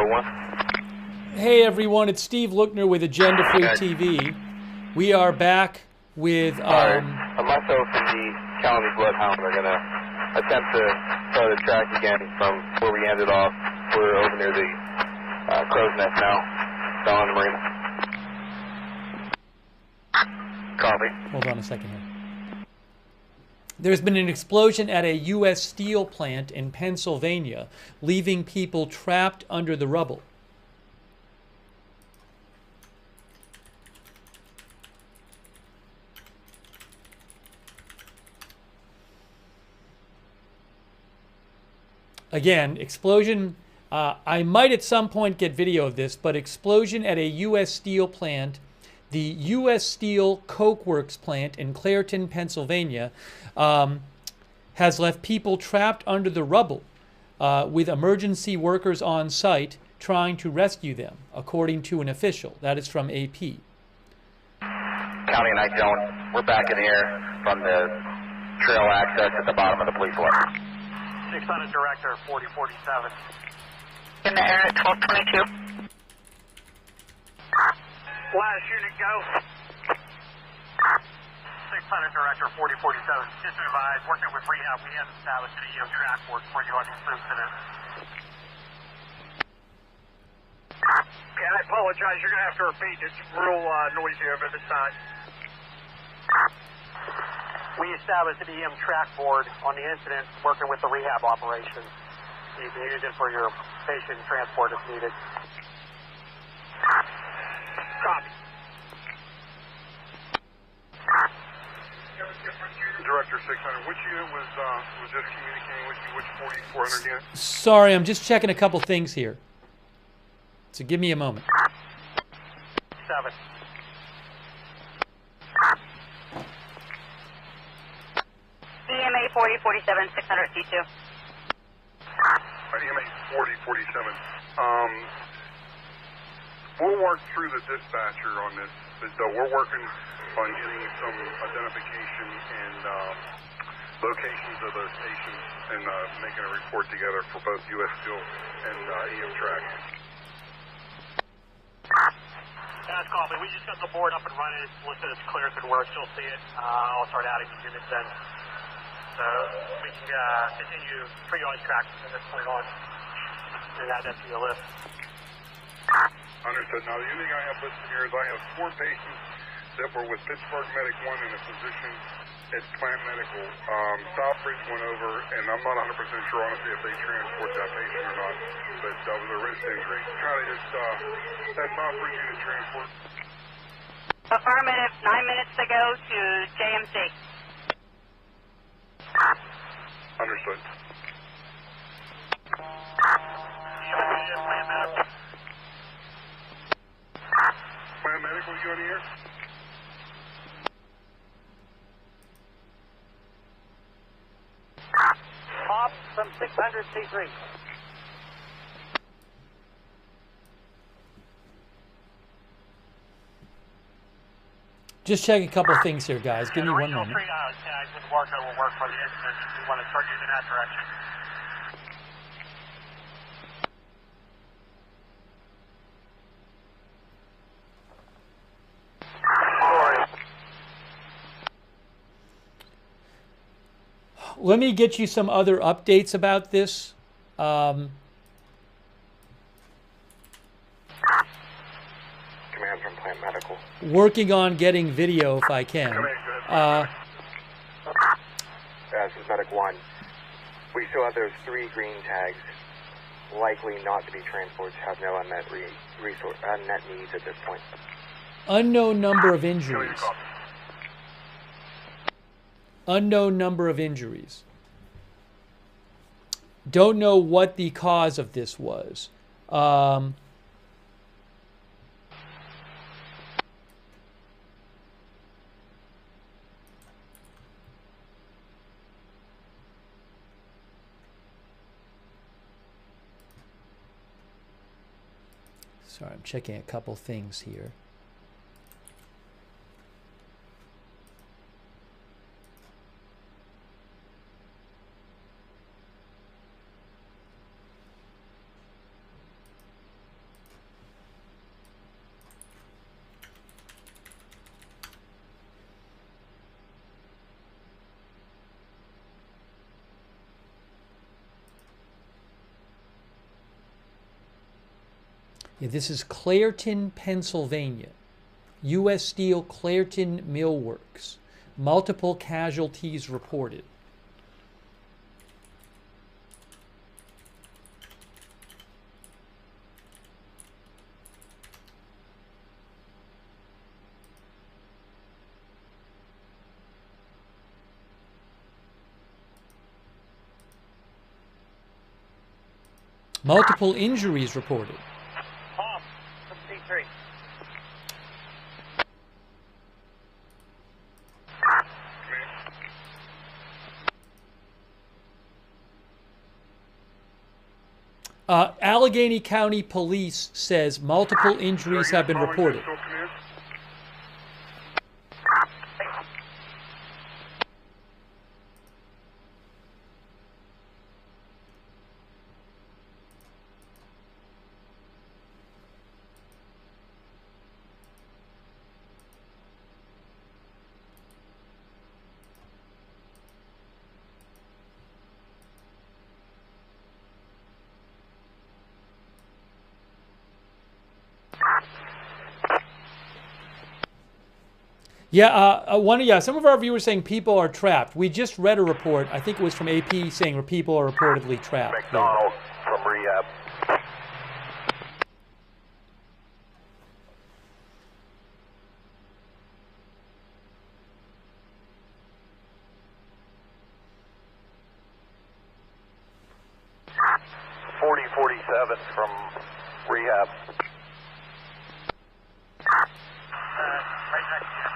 1. Hey everyone, it's Steve Lookner with Agenda Free TV. We are back with... Myself and the Casualties bloodhound are going to attempt to start the track again from where we ended off. We're over near the Crow's Nest now, down on the marina. Copy. Hold on a second here. There's been an explosion at a U.S. steel plant in Pennsylvania, leaving people trapped under the rubble. Again, explosion, I might at some point get video of this, but explosion at a U.S. steel plant, the U.S. Steel Coke Works plant in Clairton, Pennsylvania, has left people trapped under the rubble with emergency workers on site trying to rescue them, according to an official. That is from AP. County and I, Joan, we're back in the air from the trail access at the bottom of the police line. 600 Director, 4047. In the air at 1222. Last unit, go. 600 Director, 4047. Just advised, working with rehab, we have established an EO track board for you on this incident. Okay, I apologize. You're going to have to repeat. It's real noisy over this side. We established an EM track board on the incident, working with the rehab operation. You can use it for your patient transport if needed. Copy. Director 600, which unit was just communicating with you? Which 4400 unit? Sorry, I'm just checking a couple things here. So give me a moment. 7. EMA 4047, 600 C2. EMA 4047. We'll work through the dispatcher on this. We're working on getting some identification and locations of those stations and making a report together for both U.S. Steel and EM Track. That's copy. We just got the board up and running. It's listed as Clairton Coke Works. You'll see it. I'll start adding the units then. So we can continue triage tracks from this point on and add that to your list. Understood. Now, the only thing I have listed here is I have 4 patients that were with Pittsburgh Medic 1 in a physician at Plant Medical. Southbridge went over, and I'm not 100% sure, honestly, if they transport that patient or not, but that was a wrist injury. Kind of just, that Southbridge unit transport. Affirmative, 9 minutes to go to JMC. Understood. Plant Medical, you on the air? Pop from 600 C3. Just check a couple of things here, guys. Give me the one regional moment. triage tags with Warco will work for the incident if you want to start using that direction. Let me get you some other updates about this. Command from Plant Medical. Working on getting video if I can. This is Medic 1. We still have those 3 green tags, likely not to be transports, have no unmet needs at this point. Unknown number of injuries. Unknown number of injuries. Don't know what the cause of this was. Sorry, I'm checking a couple things here. Yeah, this is Clairton, Pennsylvania. U.S. Steel Clairton Mill Works. Multiple casualties reported. Multiple injuries reported. Tom, from P3. Allegheny County Police says multiple injuries have been reported. Yeah, some of our viewers saying people are trapped. We just read a report, I think it was from AP, saying people are reportedly trapped. McDonald from rehab. .4047 from rehab. Right next to you.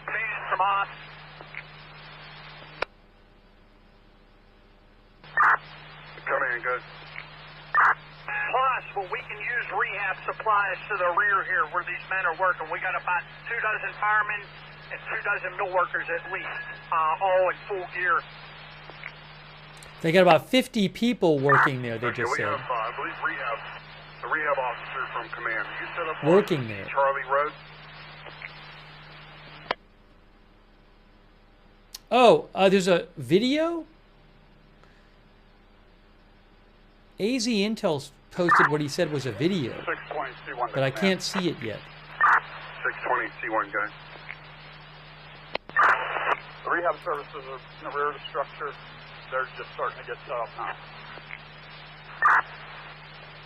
Man from us. Come in, good. Plus, well, we can use rehab supplies to the rear here where these men are working. We got about 2 dozen firemen and 2 dozen mill workers at least, all in full gear. They got about 50 people working there, they just we said. have, I believe, the rehab officer from command. You set up Working there. Charlie Road. Oh, there's a video? AZ Intel's posted what he said was a video, 620 C1. but I can't see it yet. 620 C1 guy. The rehab services are in the rear of the structure. They're just starting to get set up now.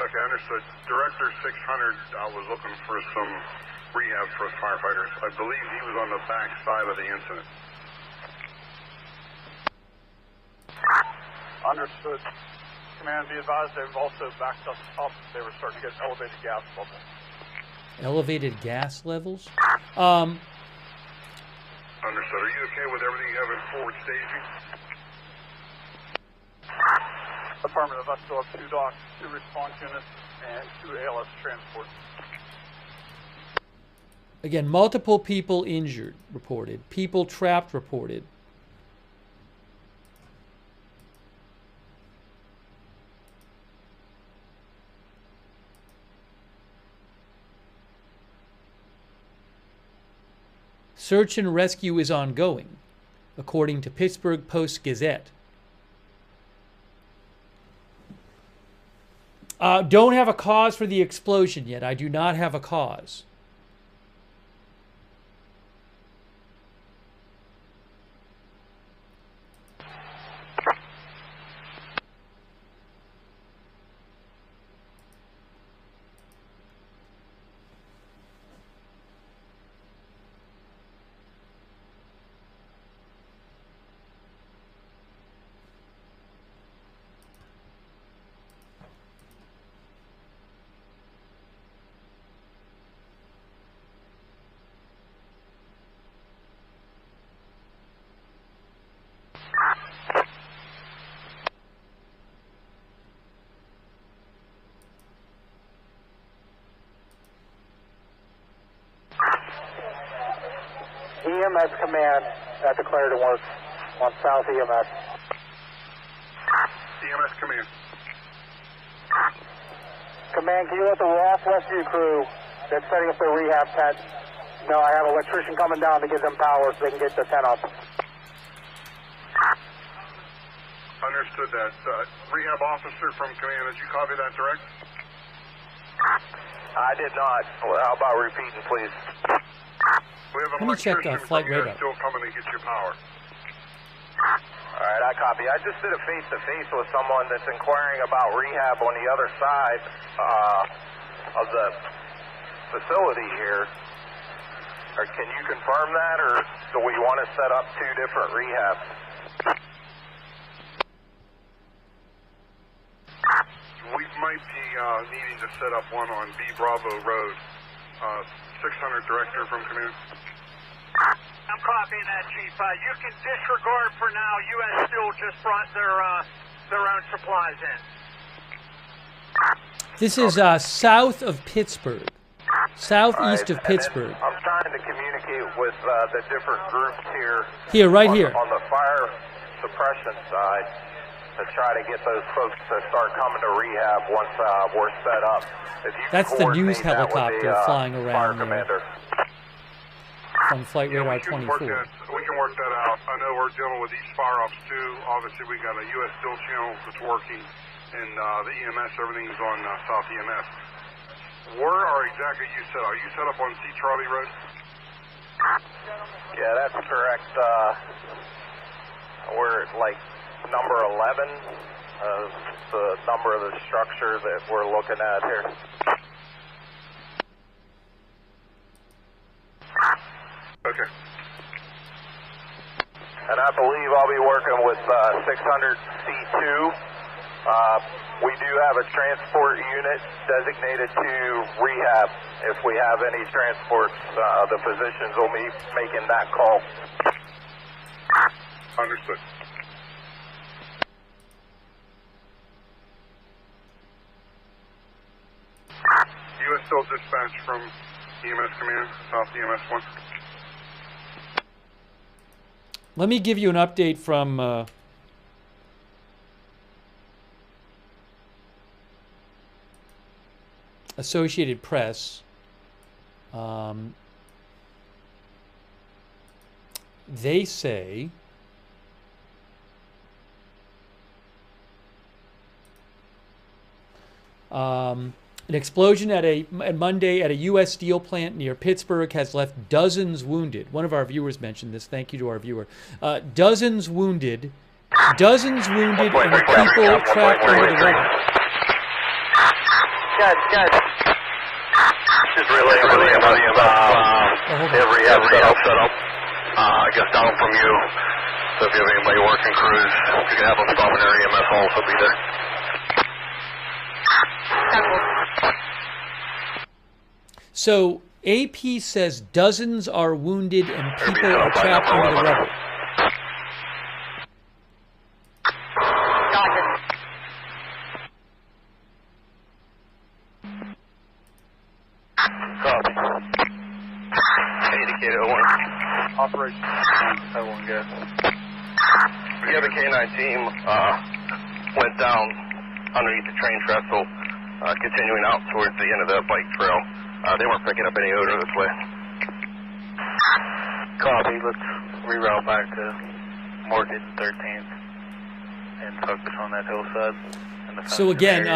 Okay, understood. Director 600 was looking for some rehab for us firefighters. I believe he was on the back side of the incident. Understood. Command, be advised they've also backed us up. They were starting to get elevated gas levels. Elevated gas levels? Understood. Are you okay with everything you have in forward staging? Affirmative. I still have 2 docs, 2 response units, and 2 ALS transports. Again, multiple people injured reported. People trapped reported. Search and rescue is ongoing, according to Pittsburgh Post-Gazette. Don't have a cause for the explosion yet. I do not have a cause. EMS command at the Clairton Works on South EMS. EMS command. Command, can you let the Ross Rescue crew that's setting up their rehab tent No, I have an electrician coming down to give them power so they can get the tent up. Understood that. Rehab officer from command, did you copy that direct? I did not. Well, how about repeating, please? We have an Let me check, electrician flight from radar. still coming to get you power. All right, I copy. I just did a face-to-face with someone that's inquiring about rehab on the other side of the facility here. Or can you confirm that, or do we want to set up two different rehabs? We might be needing to set up one on B Bravo Road. 600 director from command. I'm copying that, Chief. You can disregard for now. U.S. Steel just brought their own supplies in. This is south of Pittsburgh, southeast of Pittsburgh. I'm trying to communicate with the different groups here. Here, right here. On the fire suppression side, to try to get those folks to start coming to rehab once we're set up. If you That's the news coordinate that with helicopter the, flying fire around there commander. from Flight Radar we can work 24. we can work that out. I know we're dealing with these fire ops too. Obviously, we got a U.S. Steel channel that's working, and the EMS, everything's on South EMS. Where are exactly you set? Are you set up on C. Charlie Road? Yeah, that's correct. We're at like number 11, the number of the structure that we're looking at here. Okay. And I believe I'll be working with 600 C2. We do have a transport unit designated to rehab. If we have any transports, the physicians will be making that call. Understood. U.S. Steel dispatch from EMS command, South EMS 1. Let me give you an update from Associated Press. They say an explosion at Monday at a U.S. steel plant near Pittsburgh has left dozens wounded. One of our viewers mentioned this. Thank you to our viewer. Dozens wounded, and people trapped under the rubble. Guys. Just really about every set up. I guess down from you. So if you have anybody working crews, you can have them stop in their EMS also be there. So AP says dozens are wounded and people are trapped under the rubble. Copy. Indicator 01. Operation I1 gas. The other K9 team went down underneath the train trestle, continuing out towards the end of the bike trail. They weren't picking up any odor this way. Copy. Let's reroute back to Market 13th and focus on that hillside. So again,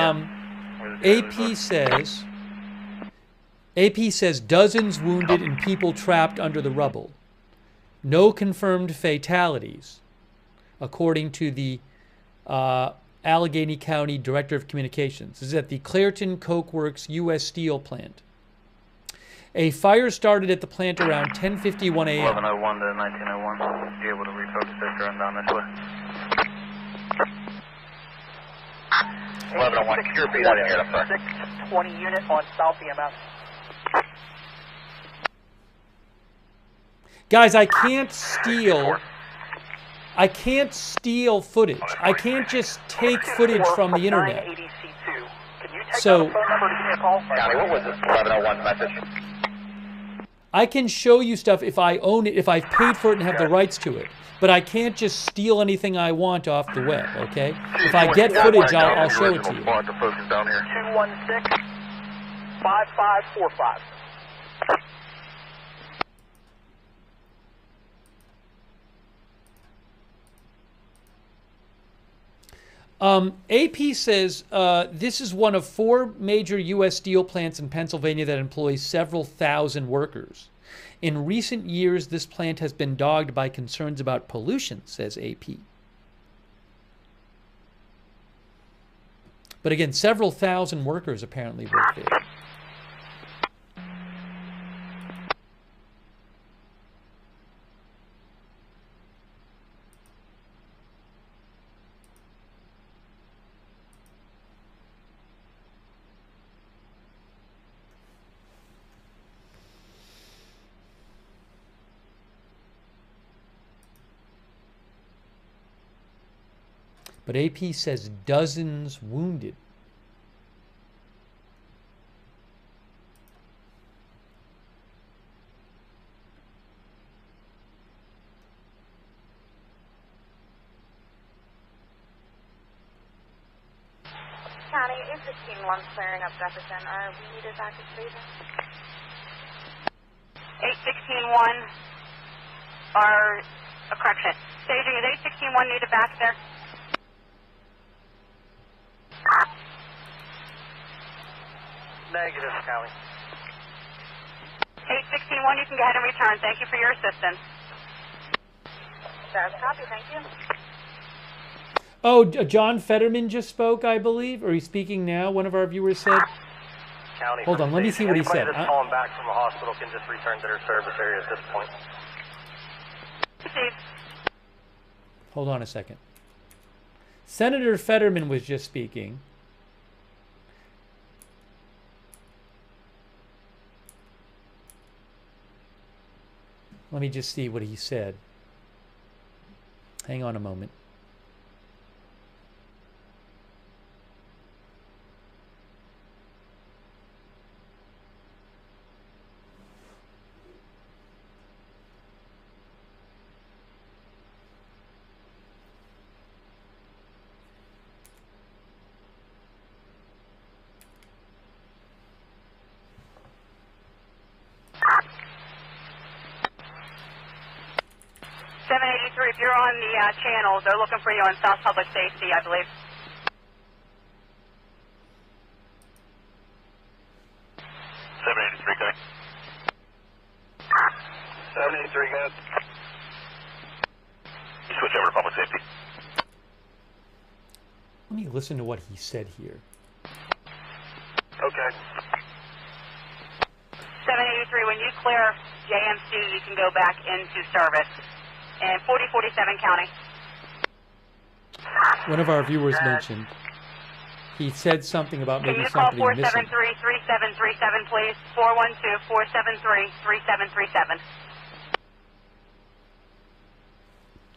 AP says dozens wounded and people trapped under the rubble. No confirmed fatalities, according to the Allegheny County Director of Communications. This is at the Clairton Coke Works U.S. Steel plant. A fire started at the plant around 10:51 a.m. 1101 to 1901. Be able to refocus that drone down this way. 1101, can you repeat that again, sir? 620 unit on South EMS. Guys, I can't steal footage. I can't just take footage from the internet. So, County, what was this 1101 message? I can show you stuff if I own it, if I've paid for it and have the rights to it. But I can't just steal anything I want off the web, okay? If I get footage, I'll show it to you. 216 5545. AP says this is one of 4 major U.S. steel plants in Pennsylvania that employs several thousand workers. In recent years, this plant has been dogged by concerns about pollution, says AP. But again, several thousand workers apparently work there. But AP says dozens wounded. County, 816-1 clearing up Jefferson. Are we needed back to station? 816-1 are, correction, staging is 816-1 needed back there? Negative, County. 816-1, you can go ahead and return. Thank you for your assistance. That's copy, thank you. Oh, John Fetterman just spoke, I believe, or he's speaking now, one of our viewers said. County. Hold on, let me see what he said. Anybody that's calling back from the hospital can just return to their service area at this point. Steve. Hold on a second. Senator Fetterman was just speaking. Let me just see what he said. Hang on a moment. If you're on the channels, they're looking for you on South Public Safety, I believe. 783, okay. 783, good. You switch over to Public Safety. Let me listen to what he said here. Okay. 783, when you clear JMC, you can go back into service. And 4047 County. One of our viewers mentioned, he said something about maybe somebody missing. Can you call 473-3737, please? 412-473-3737.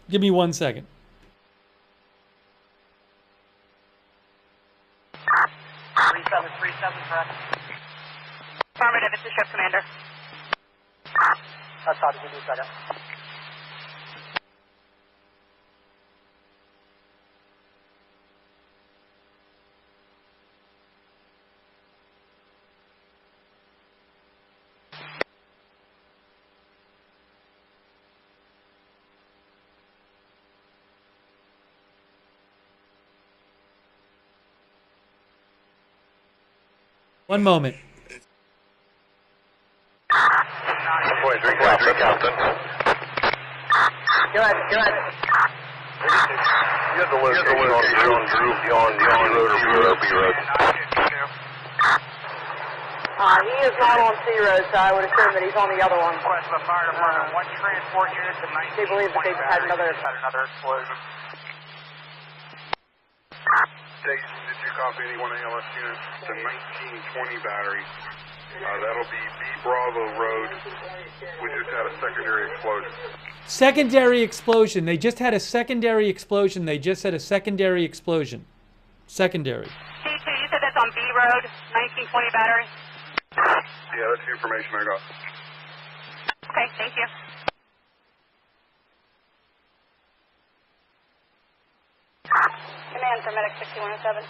Give me 1 second. 3737, correct? Affirmative, it's the ship commander. That's how to give you a second. One moment. 43, Captain. Go ahead. You have the location on Drew road or B road? He is not on C road, so I would assume that he's on the other one. Request the fire department, 1 transport unit to 19. They believe that they've had another explosion. Did you copy anyone ALS unit? The 1920 battery. That'll be B Bravo Road. We just had a secondary explosion. Secondary explosion. They just had a secondary explosion. Secondary. C2, you said that's on B Road, 1920 battery? Yeah, that's the information I got. Okay, thank you. Command for medic 6107.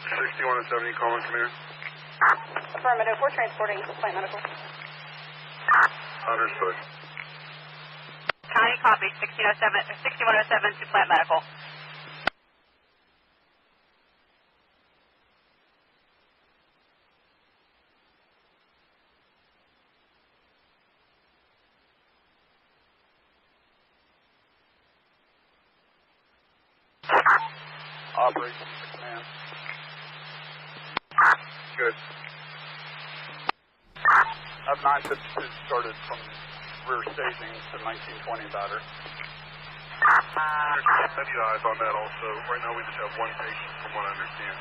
6107, you calling command? Affirmative, we're transporting Plant Medical. Understood. County copy, 6107 to Plant Medical. operations to command. Good. At 9:52 started from rear staging to 1920 battery. I need eyes on that also. Right now we just have one patient from what I understand.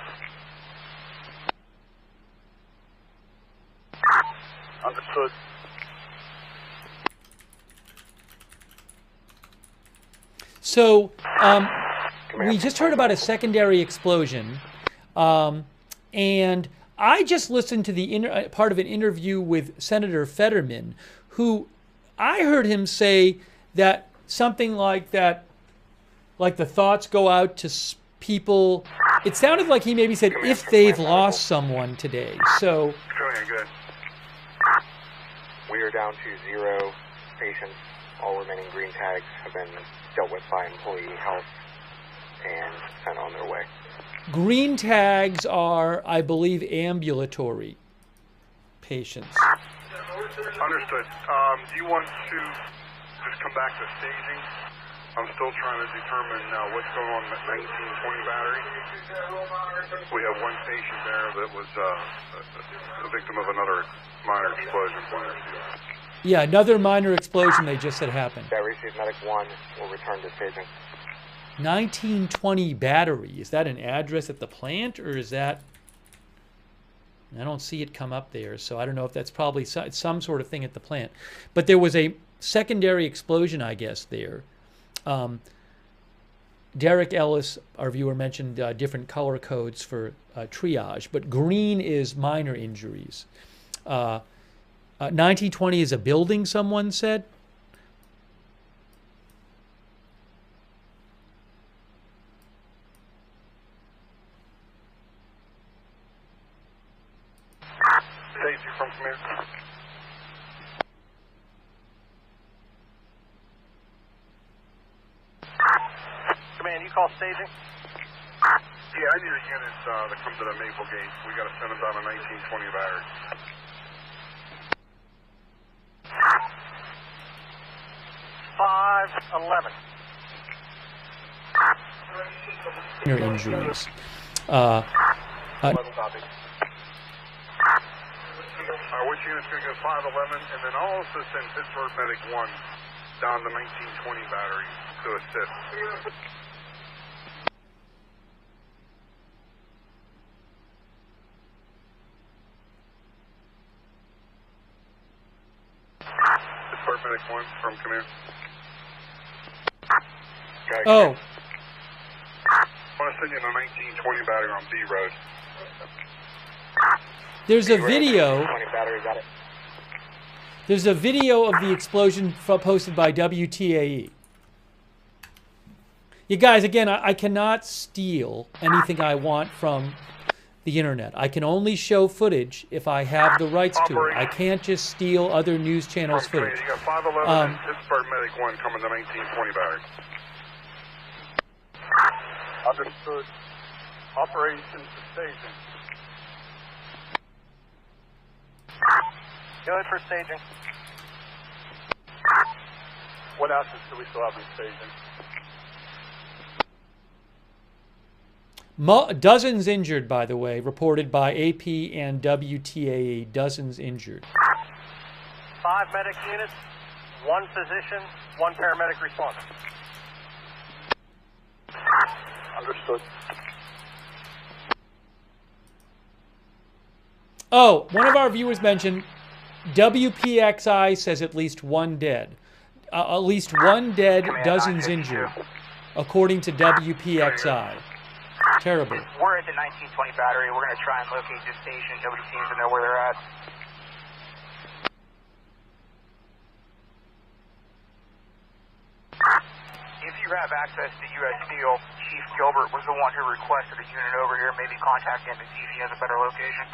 Understood. So we just heard about a secondary explosion, and I just listened to the part of an interview with Senator Fetterman, who I heard him say that something like that, like the thoughts go out to people. It sounded like he maybe said if they've lost someone today. So Good. We are down to 0 patients. All remaining green tags have been dealt with by employee health and sent on their way. green tags are, I believe, ambulatory patients. Understood. Do you want to just come back to staging? I'm still trying to determine what's going on with 1920 battery. We have one patient there that was a victim of another minor explosion. Yeah, another minor explosion they just said happened. That received medic 1 will return to staging. 1920 battery. Is that an address at the plant, or is that... I don't see it come up there, so I don't know if that's probably some sort of thing at the plant. But there was a secondary explosion, I guess, there. Derek Ellis, our viewer, mentioned different color codes for triage, but green is minor injuries. 1920 is a building, someone said. Staging from command. Command, you call staging? Yeah, I need a unit to come to the Maple Gate. We got to send them down a 1920 battery. Minor injuries. 11 copy. Which unit's going to go 511, and then I'll also send Pittsburgh Medic 1 down the 1920 battery to assist. Pittsburgh Medic 1 from command. Oh. I want to send you the 1920 battery on B Road. There's a video. 20 battery, got it. There's a video of the explosion posted by WTAE. You guys, again, I cannot steal anything I want from the internet. I can only show footage if I have the rights to it. I can't just steal other news channels' footage. You got 511 and Pittsburgh Medic 1 coming to 1920 battery. Understood. Operations to staging. Good for staging. What assets do we still have in staging? Dozens injured, by the way, reported by AP and WTAE. Dozens injured. 5 medic units, 1 physician, 1 paramedic responder. Understood. Oh, one of our viewers mentioned WPXI says at least 1 dead. At least 1 dead, dozens injured, according to WPXI. Terrible. We're at the 1920 battery. We're going to try and locate this station. Nobody seems to know where they're at. If you have access to U.S. Steel, Chief Gilbert was the one who requested a unit over here. Maybe contact him to see if he has a better location.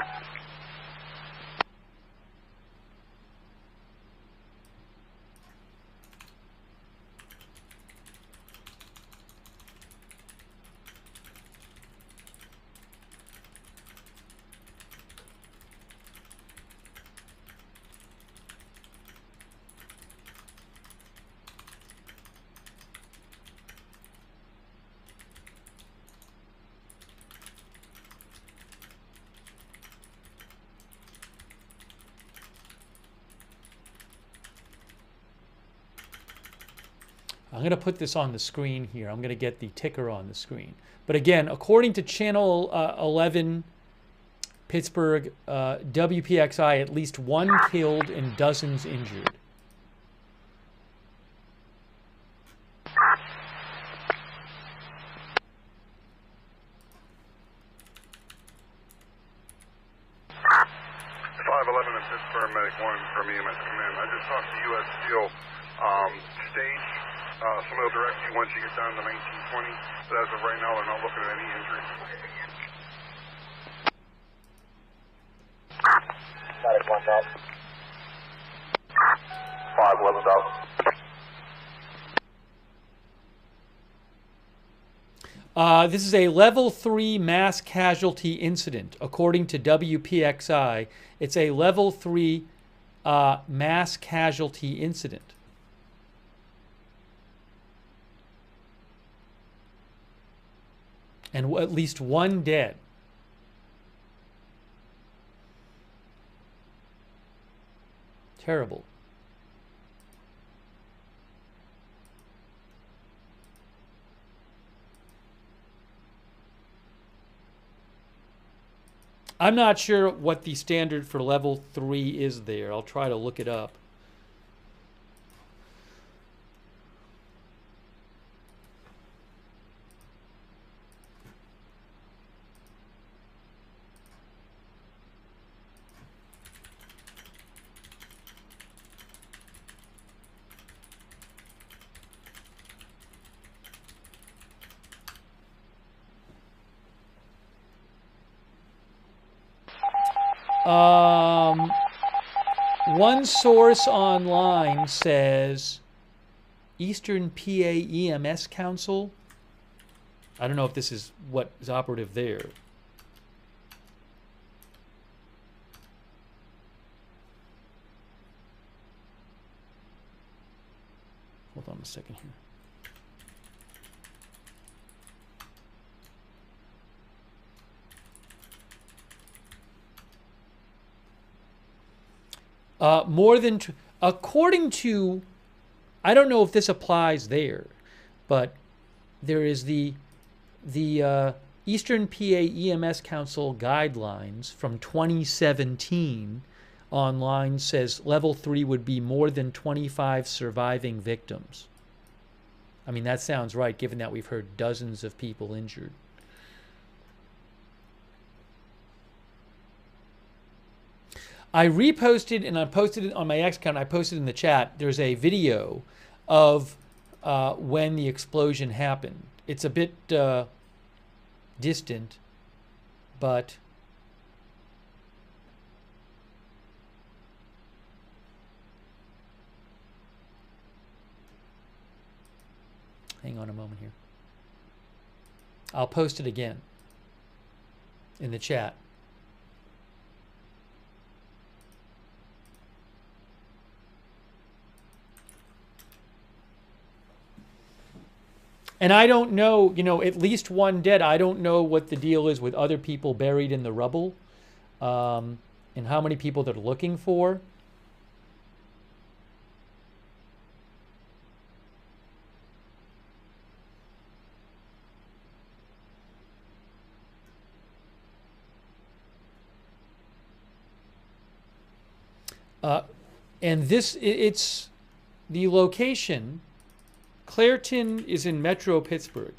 I'm going to put this on the screen here. I'm going to get the ticker on the screen. But again, according to Channel 11 Pittsburgh, WPXI, at least 1 killed and dozens injured. Medic 1 from EMS Command. I just talked to U.S. Steel stage. Somebody will direct you once you get down to 1920. But as of right now, they're not looking at any injuries. Medic 1 out. 511 out. This is a level 3 mass casualty incident. According to WPXI, it's a level 3 mass casualty incident. And at least 1 dead. Terrible. I'm not sure what the standard for level 3 is there. I'll try to look it up. One source online says Eastern PA EMS Council. I don't know if this is what is operative there. Hold on a second here. More than, according to, I don't know if this applies there, but there is the Eastern PA EMS Council guidelines from 2017 online says level 3 would be more than 25 surviving victims. I mean, that sounds right, given that we've heard dozens of people injured. I reposted, and I posted it on my X account, I posted in the chat, there's a video of when the explosion happened. It's a bit distant, but hang on a moment here. I'll post it again in the chat. And I don't know, you know, at least 1 dead. I don't know what the deal is with other people buried in the rubble, and how many people they're looking for. And this, it's the location. Clairton is in Metro Pittsburgh.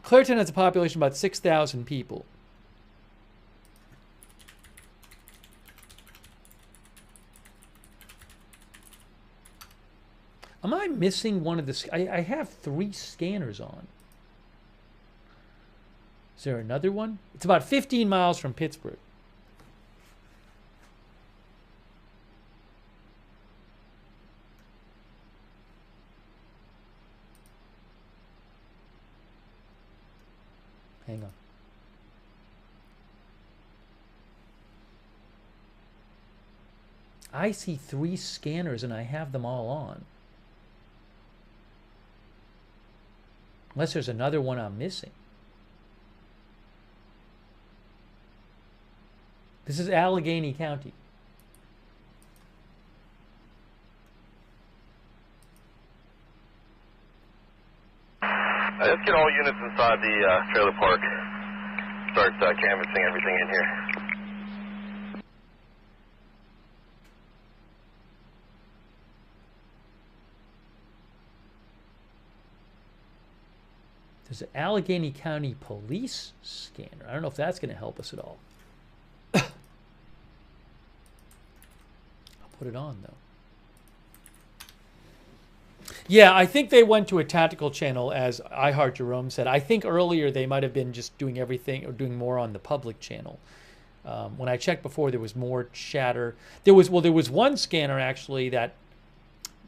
Clairton has a population of about 6,000 people. Am I missing one of the... I have 3 scanners on. Is there another one? It's about 15 miles from Pittsburgh. Hang on. I see 3 scanners and I have them all on. Unless there's another one I'm missing. This is Allegheny County. Let's get all units inside the trailer park. Start canvassing everything in here. There's an Allegheny County police scanner. I don't know if that's going to help us at all. I'll put it on, though. Yeah, I think they went to a tactical channel, as I Heart Jerome said. I think earlier they might have been just doing everything or doing more on the public channel. When I checked before, there was more chatter. There was one scanner, actually, that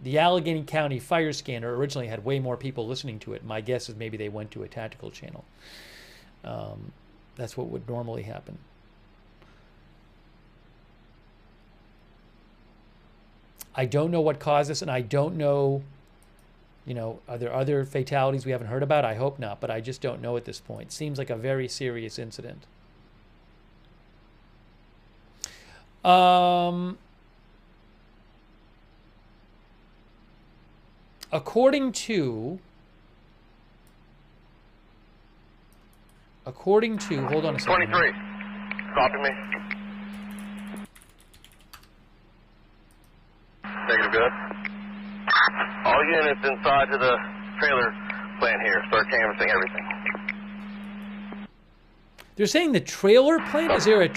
the Allegheny County fire scanner originally had way more people listening to it. My guess is maybe they went to a tactical channel. That's what would normally happen. I don't know what caused this, and I don't know, you know, are there other fatalities we haven't heard about? I hope not, but I just don't know at this point. Seems like a very serious incident. According to, hold on a second. 23. Copy me. Negative, good. All units inside to the trailer plant here. Start canvassing everything. They're saying the trailer plant? Is there a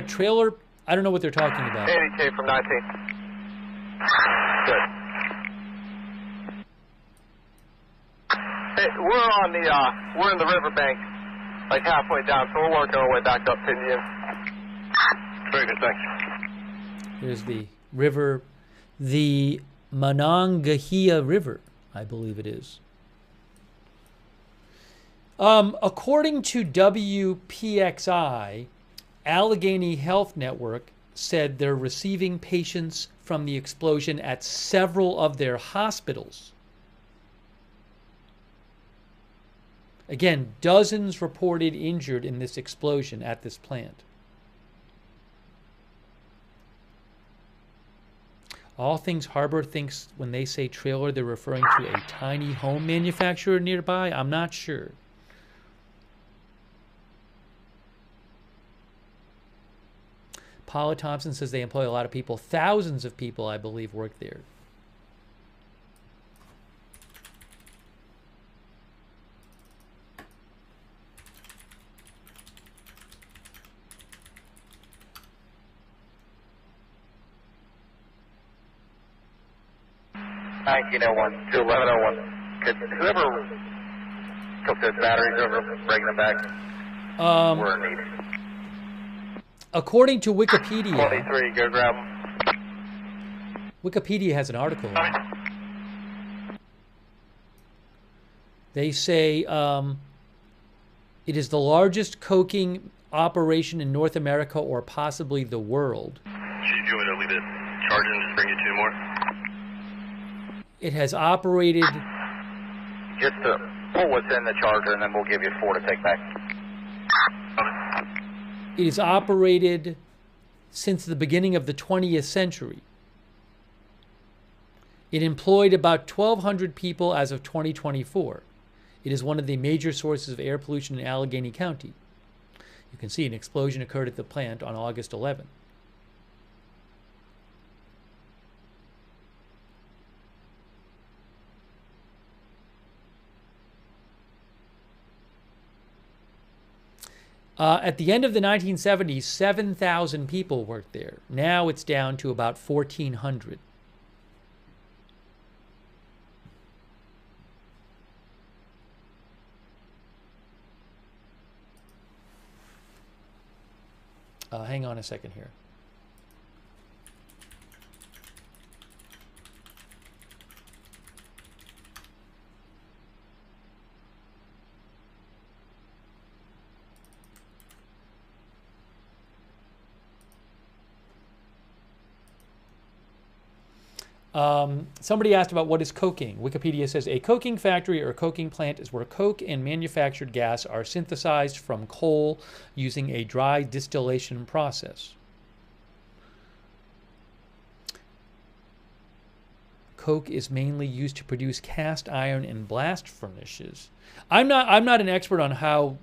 trailer? I don't know what they're talking about. 80K from 19. Good. Hey, we're in the riverbank, like halfway down, so we're working our way back up to Indian. Very good, thanks. Here's the river, the Monongahela River, I believe it is. According to WPXI, Allegheny Health Network said they're receiving patients from the explosion at several of their hospitals. Again, dozens reported injured in this explosion at this plant. All Things Harbor thinks when they say trailer, they're referring to a tiny home manufacturer nearby. I'm not sure. Paula Thompson says they employ a lot of people. Thousands of people, I believe, work there. (1901) to 1101. Could whoever took those batteries over, bring them back? We're in need. According to Wikipedia, 23, go grab them. Wikipedia has an article on it. They say it is the largest coking operation in North America or possibly the world. Chief, you want me to leave it charging and just bring you two more? It has operated... Just to pull what's in the charger, and then we'll give you 4 to take back. It is operated since the beginning of the 20th century. It employed about 1,200 people as of 2024. It is one of the major sources of air pollution in Allegheny County. You can see an explosion occurred at the plant on August 11. At the end of the 1970s, 7,000 people worked there. Now it's down to about 1,400. Hang on a second here. Somebody asked about what is coking. Wikipedia says a coking factory or coking plant is where coke and manufactured gas are synthesized from coal using a dry distillation process. Coke is mainly used to produce cast iron and blast furnaces. I'm not an expert on how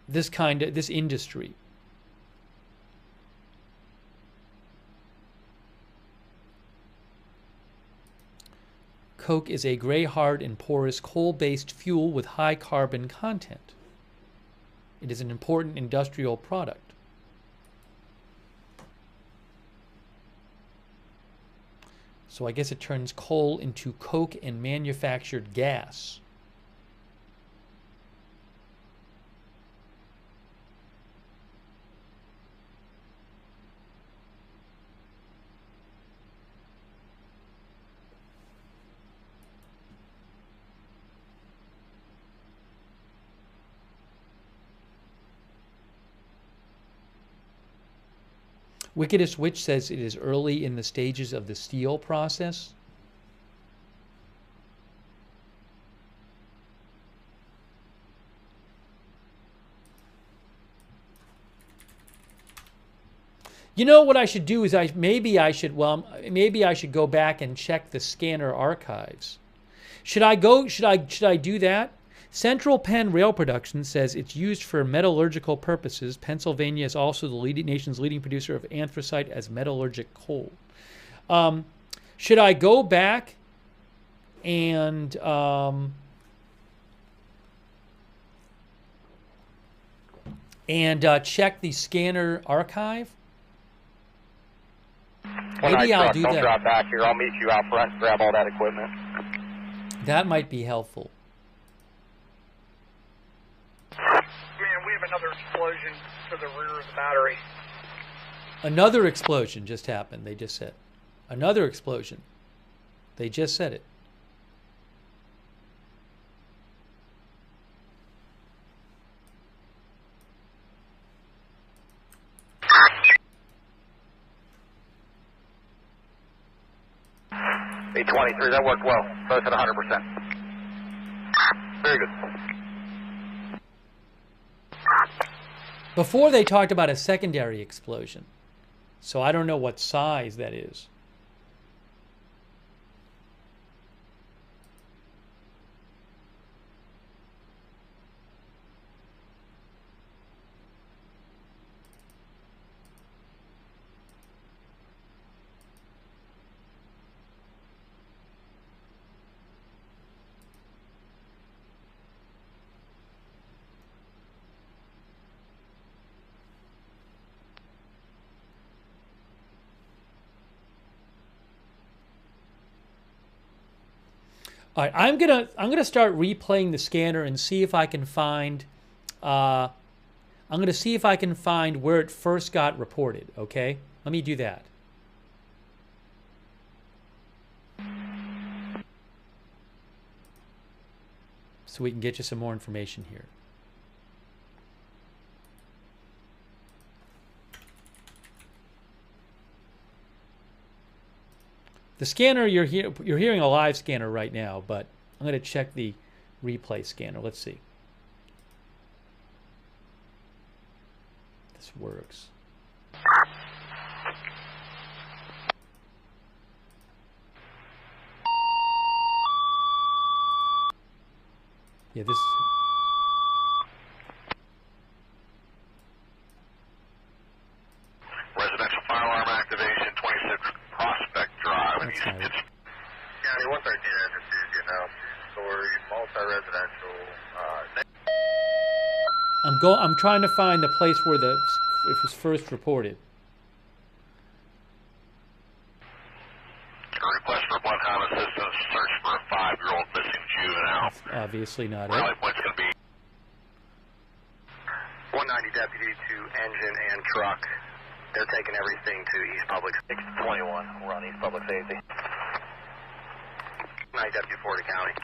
this industry. Coke is a gray, hard, and porous coal-based fuel with high carbon content. It is an important industrial product. So I guess it turns coal into coke and manufactured gas. Wickedest Witch says it is early in the stages of the steel process. You know what I should do is maybe I should go back and check the scanner archives. Should I do that? Central Penn Rail Production says it's used for metallurgical purposes. Pennsylvania is also the nation's leading producer of anthracite as metallurgic coal. Should I go back and check the scanner archive? Maybe I'll do that. Don't drop back here. I'll meet you out front and grab all that equipment. That might be helpful. Man, we have another explosion to the rear of the battery. Another explosion just happened, they just said. Another explosion. They just said it. A23, that worked well. Both at 100%. Very good. Before they talked about a secondary explosion. So I don't know what size that is. All right, I'm gonna start replaying the scanner and see if I can find. I'm gonna see if I can find where it first got reported. Okay, let me do that. So we can get you some more information here. The scanner, you're hearing a live scanner right now, but I'm going to check the replay scanner. Let's see. This works. Yeah, this. Residential fire alarm activation, 26 Prospect Drive. That's not it. County 113 addresses, you know, two-story, multi-residential. I'm trying to find the place where it was first reported. A request for bloodhound assistance, search for a 5-year-old missing juvenile. That's obviously not Rally it. point's going to be 190 deputy to engine and truck. They're taking everything to East Public. 621, we're on East Public Safety. 9 deputy Florida County.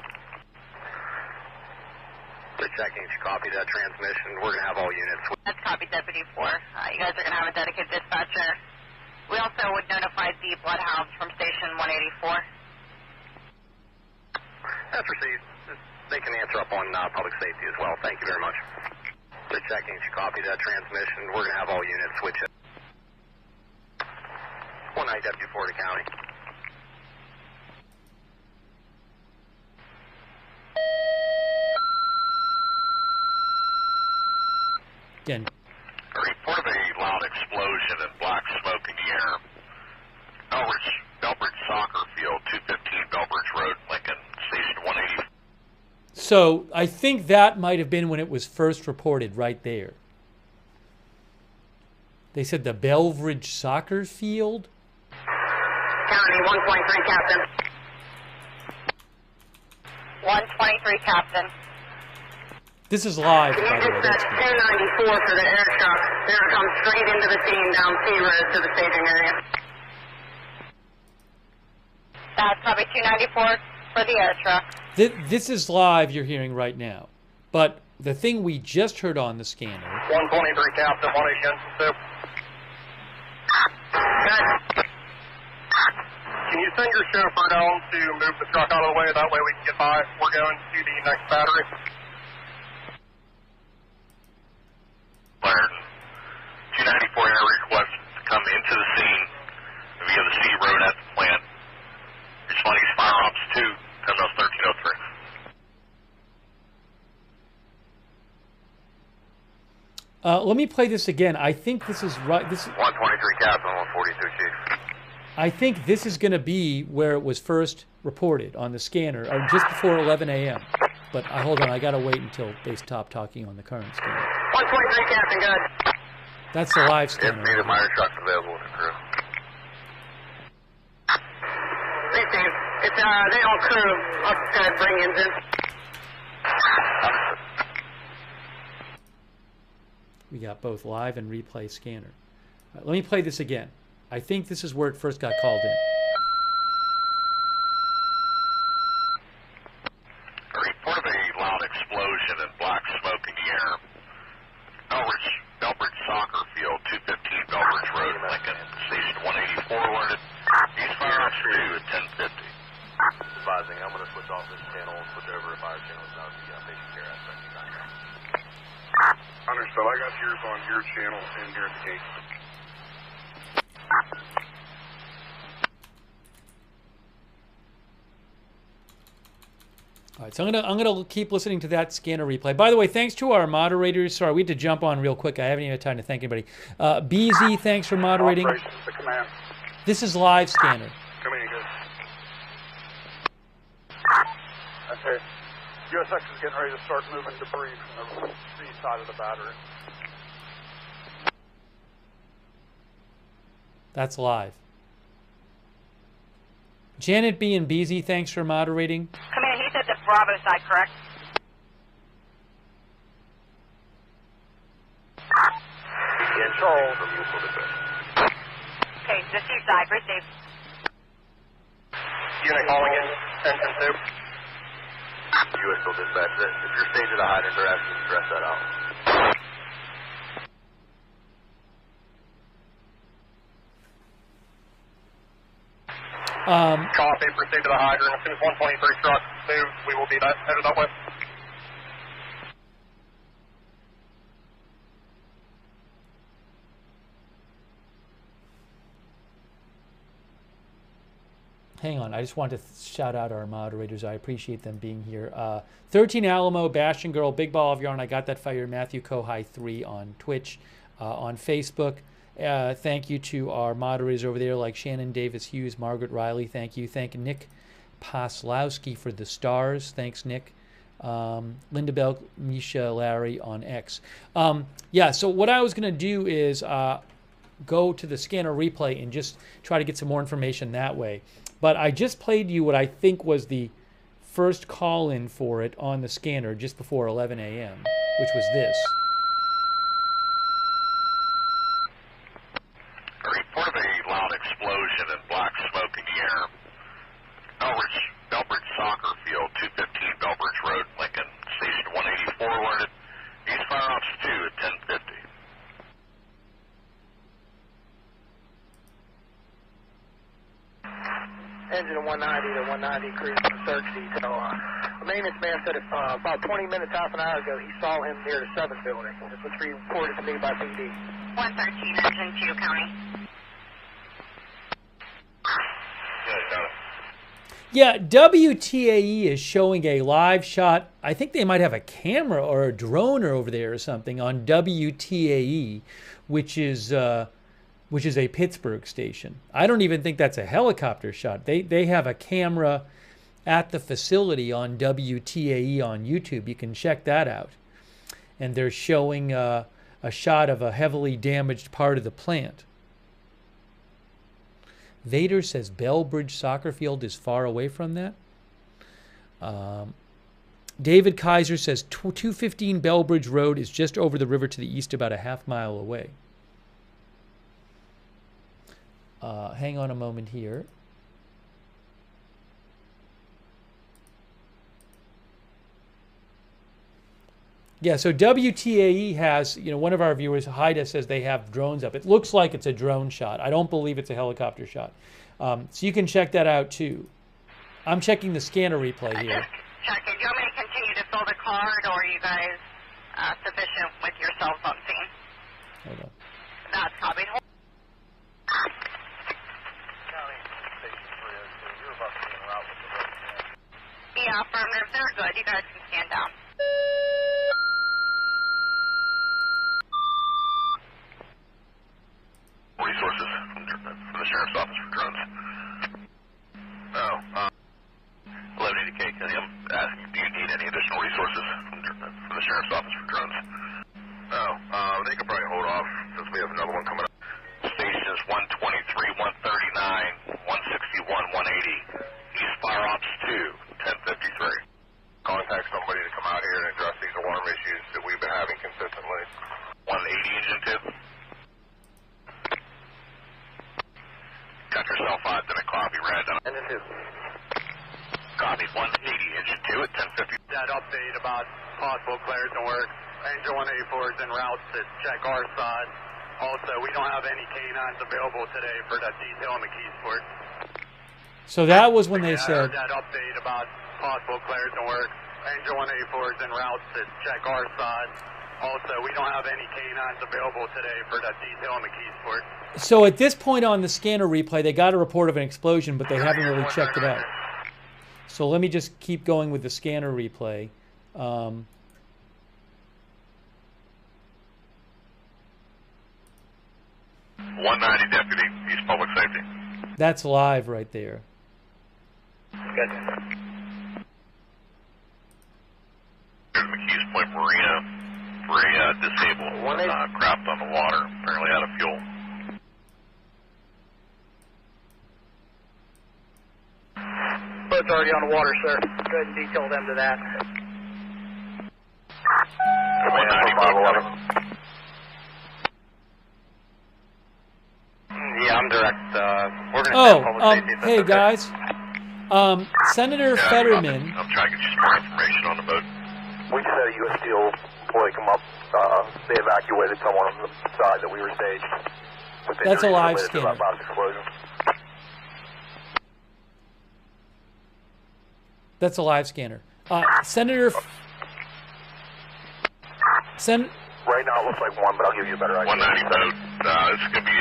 They're checking if you copy that transmission. We're going to have all units. That's copy Deputy 4. You guys are going to have a dedicated dispatcher We also would notify the bloodhounds from station 184. That's received. They can answer up on public safety as well. Thank you very much. Just checking if you copy that transmission. We're going to have all units switch it. 1 IW Florida County. Again. A report of a loud explosion and black smoke in the air. Belbridge Soccer Field, 215 Belbridge Road, Lincoln, Station 180. So I think that might have been when it was first reported right there. They said the Belbridge Soccer Field? County 123, Captain. 123, Captain. This is live, Can by you the way. just set 294 for the air truck? They're going to come straight into the scene down P Road to the staging area. That's probably 294 for the air truck. This is live you're hearing right now. But the thing we just heard on the scanner... 123 Captain, 1 Good. Can you send your chauffeur down to move the truck out of the way? That way we can get by. We're going to the next battery. Clairton, 294 air request to come into the scene via the C road at the plant. Responding to Fire Ops 2, terminal 1303. let me play this again. I think this is right. This 123 Captain, 142 Chief. I think this is going to be where it was first reported on the scanner, or just before 11 a.m. But hold on, I got to wait until they stop talking on the current scanner. 123 Captain, good. That's the live scanner. If needed, minor trucks available with the crew. Hey, Steve. It's, they all crew up to bring engine. We got both live and replay scanner. All right, let me play this again. I think this is where it first got called in. A report of a loud explosion and black smoke in the air. Belbridge Soccer Field, 215 Belbridge Road, Lincoln, Station 184 alerted. East Fire Ops 2 at 1050. Advising, I'm going to switch off this channel and switch over to fire channels now to the patient care aspect of that. Understood. I got yours on your channel and here at the gate. All right, so I'm gonna keep listening to that scanner replay. By the way, thanks to our moderators. Sorry, we had to jump on real quick. I haven't even had time to thank anybody. BZ, thanks for moderating. Operations to command. This is live scanner. Come in, good. Okay. USX is getting ready to start moving debris from the C side of the battery. That's live. Janet B and BZ, thanks for moderating. Come in, he said the Bravo side, correct? Control from useful dispatch. Okay, the C side, receive. Unit calling in, 10-2. USO dispatch, if you're staged at a hydrant, they're asking you to dress that out. Copy, proceed to the hydrant. As soon as 123 trucks move, we will be headed that way. Hang on, I just want to shout out our moderators. I appreciate them being here. 13 Alamo, Bastion Girl, Big Ball of Yarn. I got that fire. Matthew Kohai 3 on Twitch, on Facebook. Thank you to our moderators over there like Shannon Davis Hughes, Margaret Riley. Thank you. Thank Nick Poslowski for the stars. Thanks, Nick. Linda Bell, Misha Larry on X. Yeah, so what I was going to do is go to the scanner replay and just try to get some more information that way. But I just played you what I think was the first call-in for it on the scanner just before 11 a.m., which was this. A report of a loud explosion and black smoke in the air. Belbridge Soccer Field, 215 Belbridge Road, Lincoln, Station 184 alerted. East Fire Ops 2 at 1050. engine to 190 to 190 cruise for search detail. The maintenance man said about 20 minutes, half an hour ago, he saw him near the 7th building. This was reported to me by PD. 113, engine 2, County. Yeah, WTAE is showing a live shot. I think they might have a camera or a drone over there or something on WTAE, which is a Pittsburgh station. I don't even think that's a helicopter shot. They have a camera at the facility on WTAE on YouTube. You can check that out. And they're showing a shot of a heavily damaged part of the plant. Vader says Bellbridge Soccer Field is far away from that. David Kaiser says 215 Bellbridge Road is just over the river to the east, about a half mile away. Hang on a moment here. Yeah, so WTAE has, one of our viewers, Haida, says they have drones up. It looks like it's a drone shot. I don't believe it's a helicopter shot. So you can check that out, too. I'm checking the scanner replay here. Checking. Do you want me to continue to fill the card, or are you guys sufficient with yourselves on scene? Hold on. That's copied. Yeah, affirmative. They're good. You guys can stand down. Resources from the Sheriff's Office for drones. 1180K, Kenny, I'm asking, do you need any additional resources from the Sheriff's Office for drones? They could probably hold off since we have another one coming up. Stations 123, 139, 161, 180. East Fire Ops 2, 1053. Contact somebody to come out here and address these alarm issues that we've been having consistently. 180 engine 2. Got yourself out, then a copy, red. Engine 2. Copy, 180 engine 2 at 1050. That update about possible Clairton Works. Engine 184 is en route to check our side. Also, we don't have any canines available today for that detail in McKeesport. So that was when they said... That update about possible Clairton Works. Engine 184 is en route to check our side. Also, we don't have any canines available today for that detail in McKeesport. So at this point on the scanner replay, they got a report of an explosion, but they haven't really checked it out. So let me just keep going with the scanner replay. 190 deputy, East Public Safety. That's live right there. Good. Here's McKees Point Marina. Disabled. Crapped on the water. Apparently out of fuel. Boat's already on the water, sir. Go ahead and detail them to that. 190, Yeah, I'm direct. We're going to hey guys. Senator Fetterman. I'm trying to get you some more information on the boat. We just had a U.S. Steel employee come up. They evacuated someone on the side that we were staged. That's a live scanner. That's a live scanner. Senator. Right now it looks like one, but I'll give you a better idea. 190 boat. It's going to be a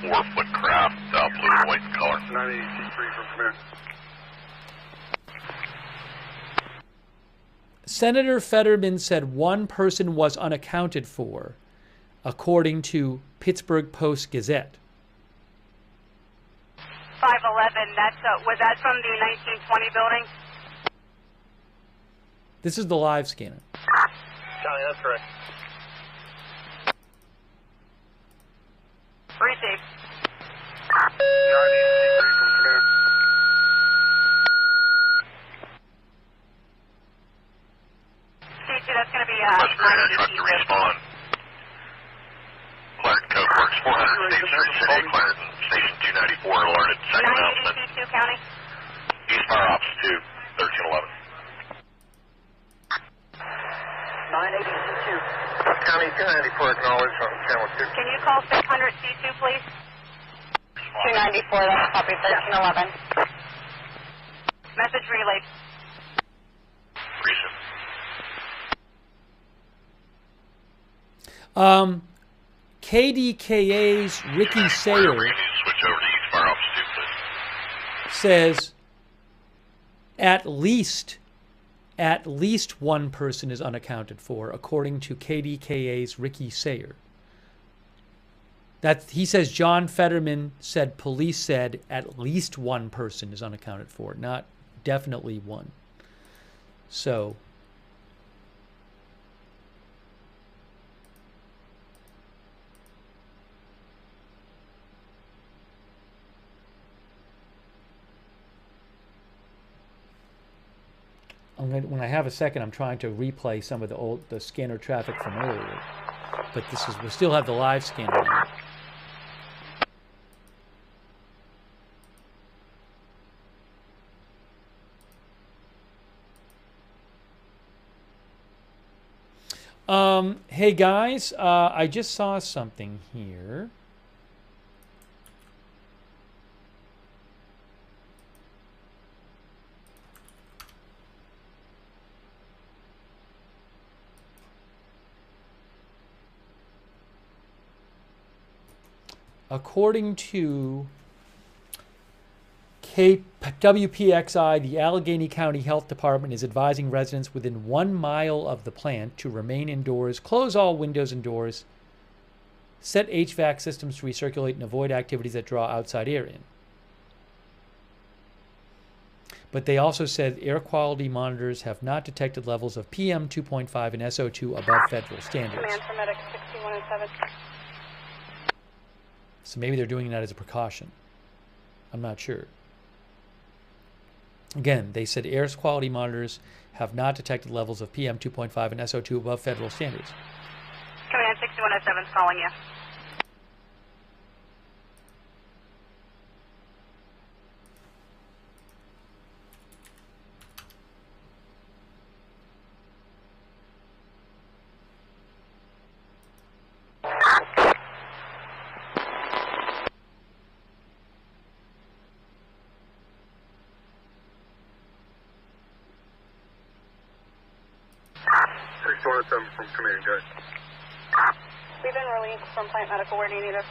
24-foot craft, blue and white in color. 983 from command. Senator Fetterman said one person was unaccounted for, according to Pittsburgh Post-Gazette. 511, was that from the 1920 building? This is the live scanner. Johnny, that's correct. Receive. 983 from command. C2, that's going to be Truck to respawn. Clairton Coke Works, 400 State Street, City, Clairton, Station 294, alerted, second announcement. 980 C2 County. East Fire Ops 2, 1311. 980 C2. County 294 acknowledged on channel 2. Can you call 600 C2, please? 294, that's copy 1311. Message relayed. Recent. KDKA's Ricky Sayer says at least one person is unaccounted for, according to KDKA's Ricky Sayer. That he says John Fetterman said police said at least one person is unaccounted for, not definitely one. So when I have a second, I'm trying to replay some of the scanner traffic from earlier. But we still have the live scanner now. Hey guys, I just saw something here. According to WPXI, the Allegheny County Health Department is advising residents within 1 mile of the plant to remain indoors, close all windows and doors, set HVAC systems to recirculate, and avoid activities that draw outside air in. But they also said air quality monitors have not detected levels of PM 2.5 and SO2 above federal standards. Command for medic 6107. So maybe they're doing that as a precaution. I'm not sure. Again, they said air quality monitors have not detected levels of PM 2.5 and SO2 above federal standards. Command 6107 is calling you. From command, guys. We've been released from plant medical. Where do you need us?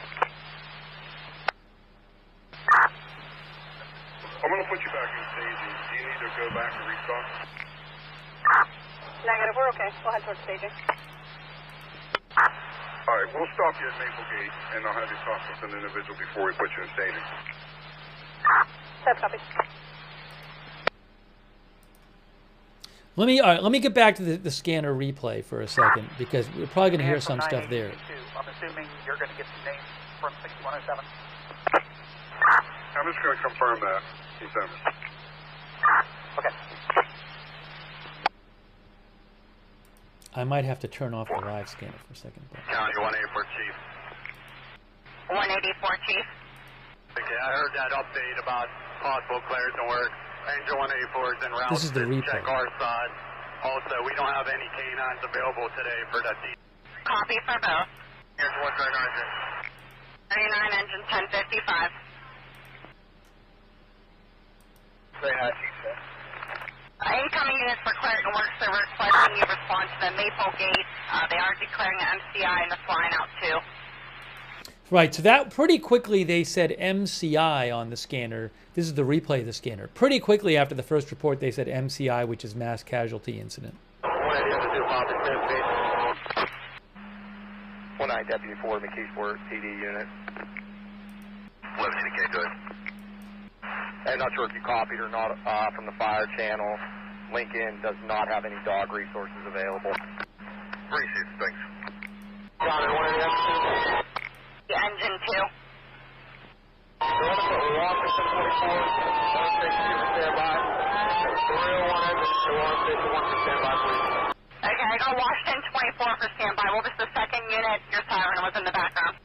I'm going to put you back in staging. Do you need to go back and restock? Negative. We're okay. We'll head towards staging. All right, we'll stop you at Maple Gate, and I'll have you talk with an individual before we put you in staging. That's copy. Let me get back to the scanner replay for a second, because we're probably going to hear some stuff there. I'm assuming you're going to get some names from 6107. I'm just going to confirm that. Okay. I might have to turn off the live scanner for a second. County 184, Chief. 184, Chief. Okay, I heard that update about possible Clairton Works. Angel 184 is en route. This is the replay. Check our side. Also, we don't have any canines available today for that deep. Copy for both. Here's 139 engine. 39 engine 1055. Very high, Chief, sir. Incoming units for Clairton Works are requesting you respond to the Maple Gate. They are declaring an MCI and the flying out too. Right, so that pretty quickly they said MCI on the scanner. This is the replay of the scanner. Pretty quickly after the first report, they said MCI, which is mass casualty incident. 19 Deputy 4, McKeesport, PD unit. 11 indicate, good. I'm not sure if you copied or not from the fire channel. Lincoln does not have any dog resources available. Appreciate it, thanks. John, one of the engines. The engine 2. Washington 24, 162 for standby. 301 engine, 151 for standby, please. Okay, I got Washington 24 for standby. What was the second unit? Your siren was in the background.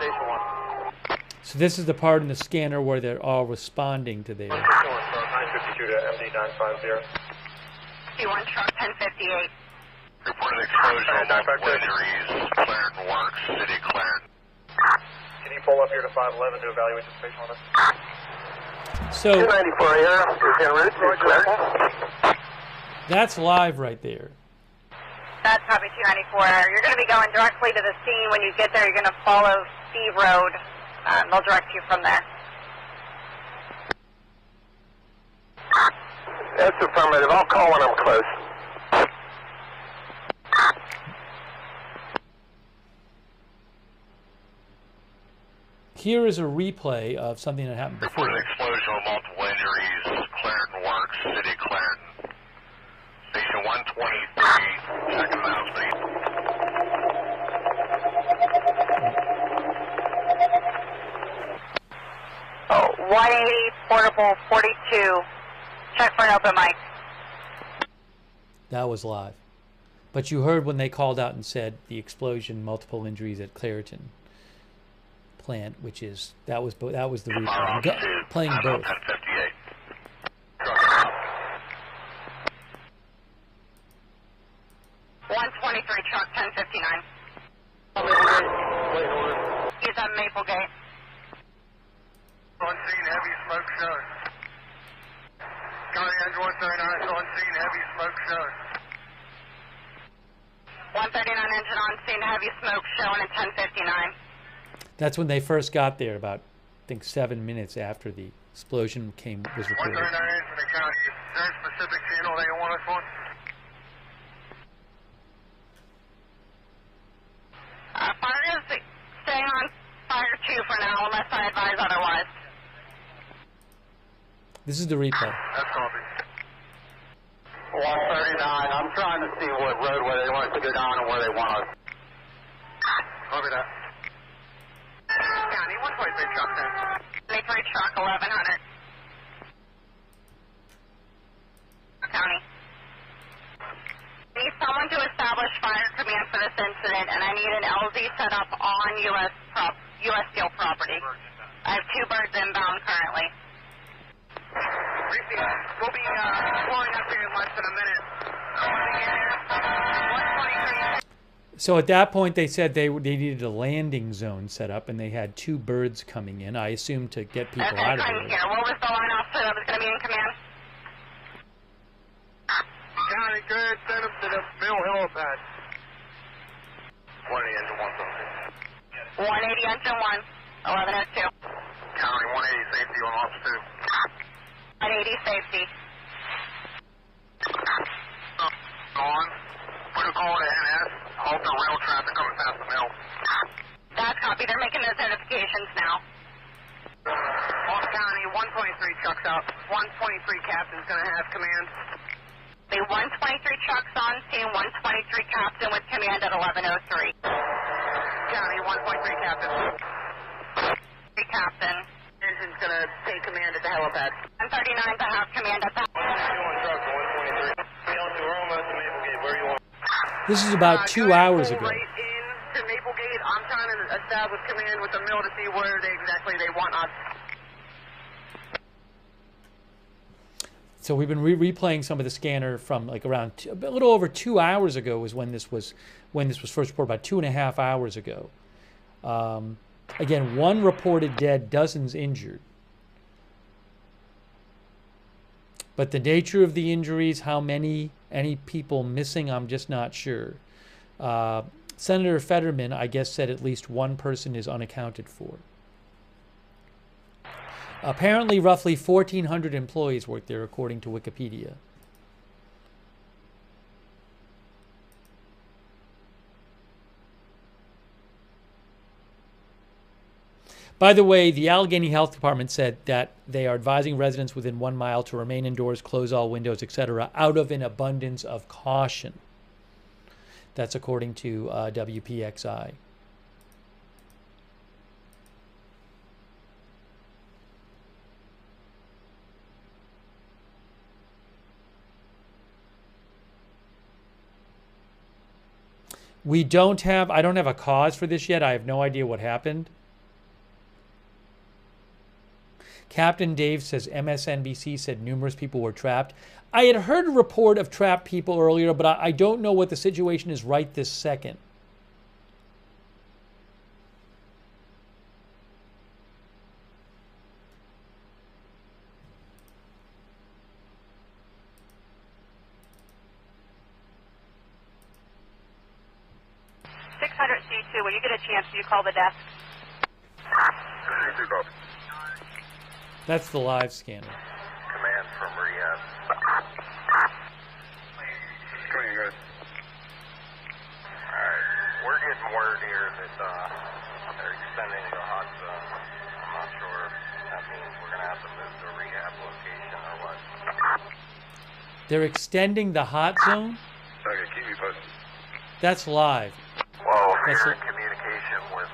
Station 1. So this is the part in the scanner where they're all responding to their... 952 to MD 950. C1 truck 1058. Reported explosion on multiple injuries. Clairton Works, City Clairton. Can you you pull up here to 511 to evaluate the station with us? So 294 here is en route to Clairton. that's live right there. That's copy 294. You're going to be going directly to the scene. When you get there, you're going to follow Steve Road. They'll direct you from there. That's affirmative. I'll call when I'm close. Here is a replay of something that happened before. An explosion with multiple injuries. Clairton Works, City of Clairton. Station 123, checking out speed. Oh, 180, portable 42. Check for an open mic. That was live. But you heard when they called out and said the explosion, multiple injuries at Clairton plant, which is that was the replay. I'm playing both. 1058. 123 truck 1059. He's on Maplegate. On scene, heavy smoke shown. County engine 139 on scene, heavy smoke shown. 139 engine on scene, heavy smoke shown at 1059. That's when they first got there, about I think 7 minutes after the explosion was reported. 139 from the county. Is there a specific channel they want us on? Fire is staying on fire 2 for now, unless I advise otherwise. This is the replay. That's copy. 139. I'm trying to see what roadway they want us to go down and where they want us. Copy that. County 123 truck then. 123 truck 1100. County. I need someone to establish fire command for this incident, and I need an LZ set up on U.S. Steel property. I have 2 birds inbound currently. We'll be pulling up here in less than a minute. 123. So at that point, they said they needed a landing zone set up, and they had 2 birds coming in, I assume, to get people out of there. Here. What was the line officer that was going to be in command? County, good. Send them to the Mill helipad. 180 engine 1. 180 engine 1, 1102. County 180 safety on ops 2. 180 safety. On. Put a call to NS. Halt the rail traffic coming past the mill. That's copy. They're making those notifications now. Off County 123 trucks out. 123 captain's going to have command. The 123 trucks on scene, 123 captain with command at 1103. County 123 captain. Captain. Engine's going to take command at the helipad. 139 to have command at the This is about 2 hours ago. Right into Maplegate. I'm trying to establish command with the mill to see where exactly they want us. So we've been replaying some of the scanner from like around a little over 2 hours ago was when this was first reported, about 2.5 hours ago. Again, 1 reported dead, dozens injured. But the nature of the injuries, how many, any people missing, I'm just not sure. Senator Fetterman, I guess, said at least 1 person is unaccounted for. Apparently, roughly 1,400 employees work there, according to Wikipedia. By the way, the Allegheny Health Department said that they are advising residents within 1 mile to remain indoors, close all windows, etc., out of an abundance of caution. That's according to WPXI. I don't have a cause for this yet. I have no idea what happened. Captain Dave says MSNBC said numerous people were trapped. I had heard a report of trapped people earlier, but I don't know what the situation is right this second. 600C2, when you get a chance, you call the desk. That's the live scanner. Command from rehab. Come in, guys. Alright, we're getting word here that they're extending the hot zone. I'm not sure if that means we're going to have to move to a rehab location or what. They're extending the hot zone? Okay, keep me posted. That's live. Well, That's you're in communication with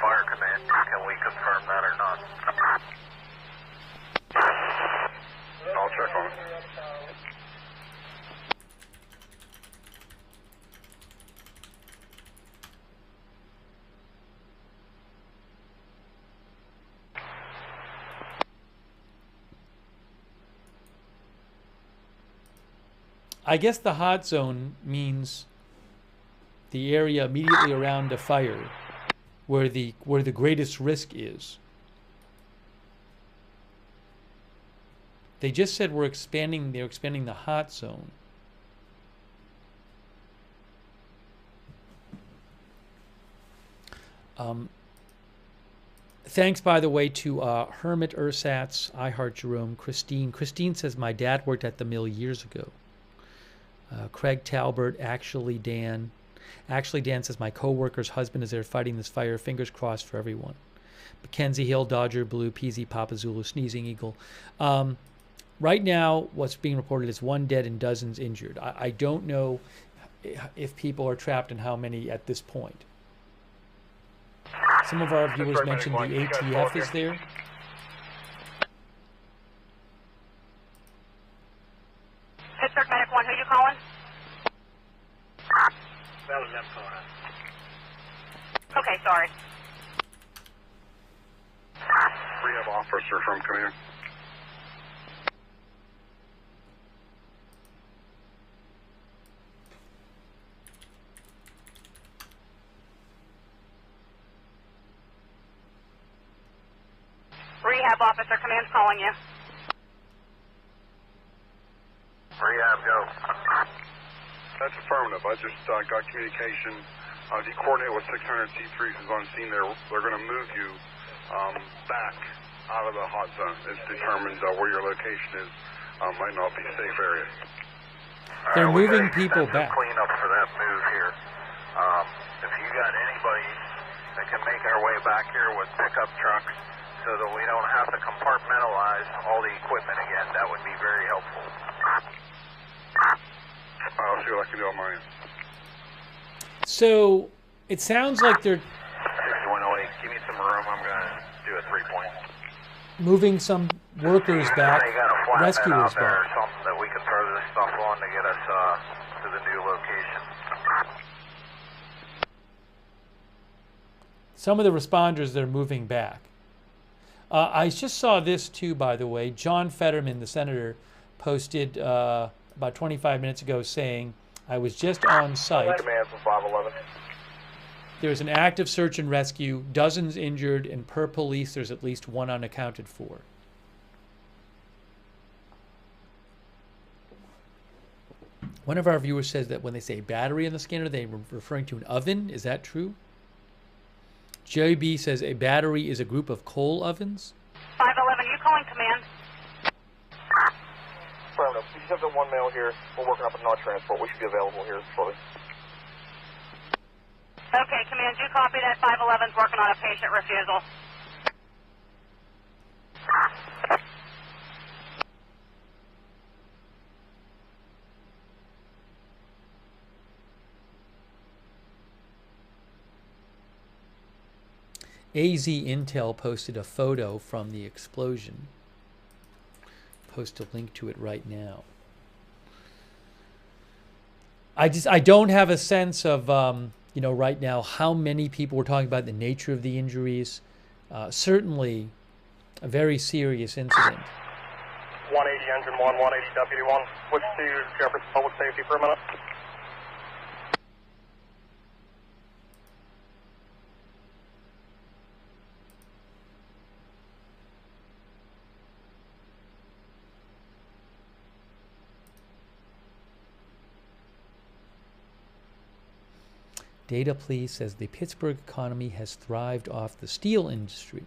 Fire Command. Can we confirm that or not? I'll check on it. I guess the hot zone means the area immediately around a fire where the greatest risk is. They just said they're expanding the hot zone. Thanks, by the way, to Hermit Ersatz, I Heart Jerome, Christine. Christine says, my dad worked at the mill years ago. Craig Talbert, Actually Dan. Actually Dan says, my co-worker's husband is there fighting this fire. Fingers crossed for everyone. Mackenzie Hill, Dodger Blue, PZ, Papa Zulu, Sneezing Eagle. Right now, what's being reported is 1 dead and dozens injured. I don't know if people are trapped and how many at this point. Some of our viewers mentioned the ATF is there. Pittsburgh Medic 1, who you calling? That was them calling. Okay, sorry. Rehab officer from command. Rehab officer, command's calling you. Rehab, go. That's affirmative. I just got communication. If you coordinate with 600 C3s who's on scene there, they're going to move you back out of the hot zone. It's determined where your location is. Might not be a safe area. They're moving people back. Clean up for that move here. If you got anybody that can make our way back here with pickup trucks so that we don't have to compartmentalize all the equipment again, that would be very helpful. I'll see what I can do on my end. So it sounds like they're 6108, give me some room. I'm going to do a 3-point. moving some workers back, You got a flatbed rescuers out there or back. something that we can throw this stuff on to get us to the new location. Some of the responders that are moving back. I just saw this too, by the way. John Fetterman, the senator, posted about 25 minutes ago saying, I was just on site. Command from 511. There's an active search and rescue, dozens injured, and per police there's at least 1 unaccounted for. One of our viewers says that when they say battery in the scanner, they're referring to an oven. Is that true? Jerry B says a battery is a group of coal ovens. 511, you calling command? Affirmative. We just have the 1 male here. We're working up a non transport. We should be available here shortly. Okay, command, you copy that. 511's working on a patient refusal. AZ Intel posted a photo from the explosion. Post a link to it right now. I don't have a sense of right now how many people we're talking about, the nature of the injuries. Certainly a very serious incident. 180 engine 1, 180 deputy 1. Switch to Jefferson Public Safety for a minute. Data, please, says the Pittsburgh economy has thrived off the steel industry.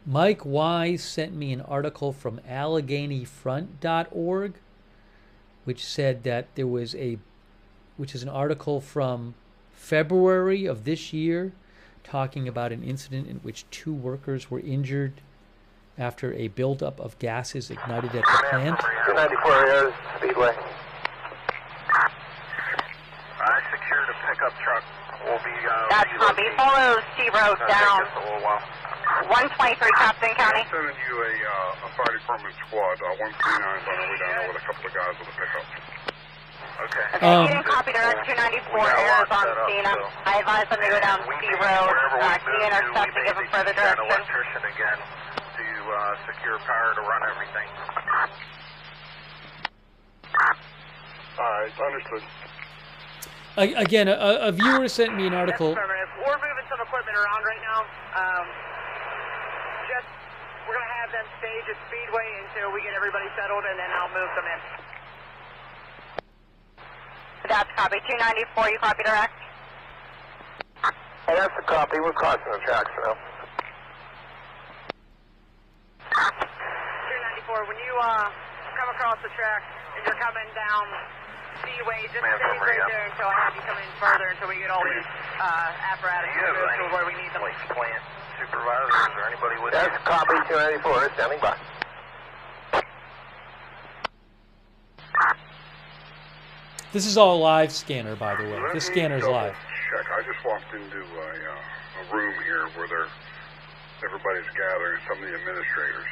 Mike Wise sent me an article from AlleghenyFront.org, which said that there was which is an article from February of this year, talking about an incident in which 2 workers were injured after a buildup of gases ignited at the plant. 294 Arizona Speedway. I secured a pickup truck. We'll be, that's copy. Follow Steve Road down. 123 Captain County. I'm sending you a fire department squad. 139 is on their way down there with a couple of guys with a pickup. Okay. You didn't copy direct 294 Arizona on scene. I advise them to go down Steve Road. Can you intercept and give them further direction? Electrician again to secure power to run everything. All right, understood. Again, a viewer sent me an article. We're moving some equipment around right now. We're going to have them stage at Speedway until we get everybody settled, and then I'll move them in. That's copy. 294, you copy direct? Hey, that's a copy. We're crossing the tracks now. 294, when you come across the track and you're coming down Speedway, just stay right there until I have you come in further until we get all these apparatus moved to where we need them. Plant supervisors or anybody with that's copy 294, standing by. This is all live scanner, by the way. This scanner's live. Check. I just walked into a room here where everybody's gathering, some of the administrators.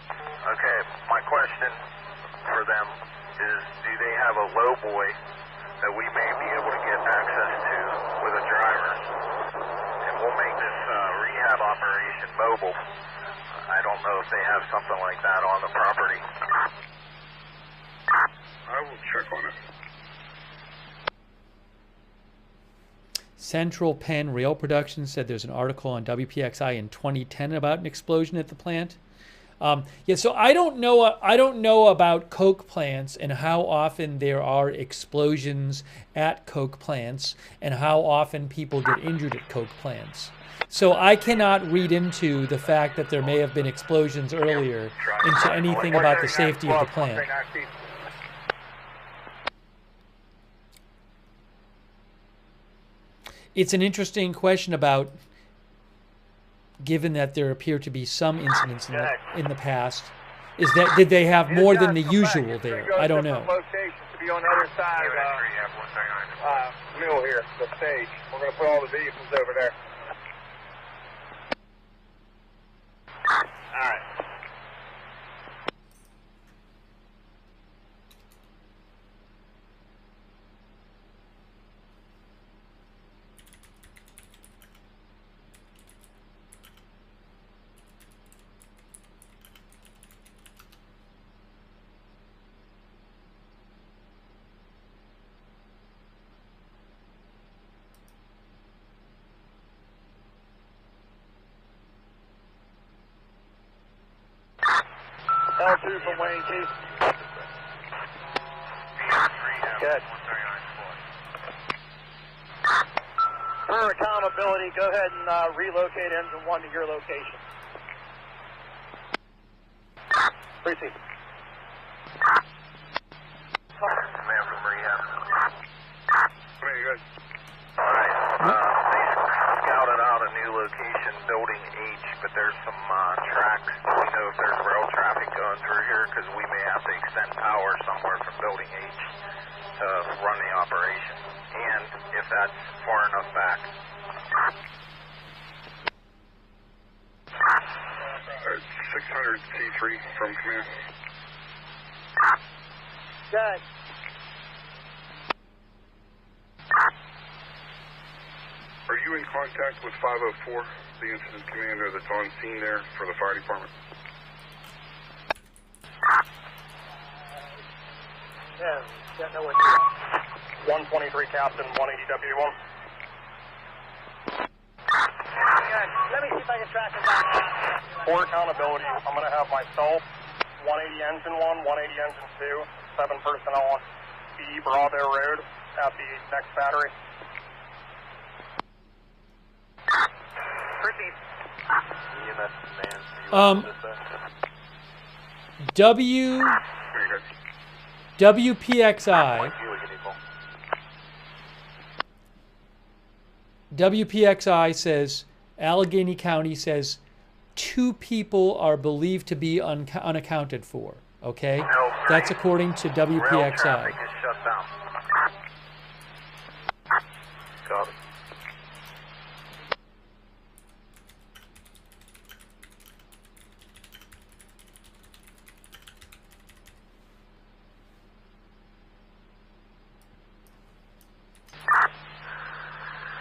Okay, my question for them is, do they have a low boy that we may be able to get access to with a driver? And we'll make this rehab operation mobile. I don't know if they have something like that on the property. I will check on it. Central Penn Rail Productions said there's an article on WPXI in 2010 about an explosion at the plant. Yeah, so I don't know about coke plants and how often there are explosions at coke plants and how often people get injured at coke plants. So I cannot read into the fact that there may have been explosions earlier into anything about the safety of the plant. It's an interesting question about, given that there appear to be some incidents in the past, is that did they have more than the usual there? I don't know. Location to be on the other side. Middle here, the stage. We're going to put all the vehicles over there. All right. L2 from Wayne, Keith. Good. For accountability, go ahead and relocate engine 1 to your location. Proceed. Man from rehab. Very good. All right. They scouted out a new location, Building H, but there's some tracks. We know if there's rail traffic going through here because we may have to extend power somewhere from Building H to run the operation, and if that's far enough back. 600 C3 from command. Good. Are you in contact with 504, the incident commander that's on scene there for the fire department? Yeah, no what you 123 Captain, 180 WD1. Good. Let me see if I can track him down. For accountability, I'm going to have myself, 180 Engine 1, 180 Engine 2, 7 personnel on B Bravo Road at the next battery. Proceed. WPXI says, Allegheny County says 2 people are believed to be unaccounted for. Okay? That's according to WPXI. Is shut down. Copy.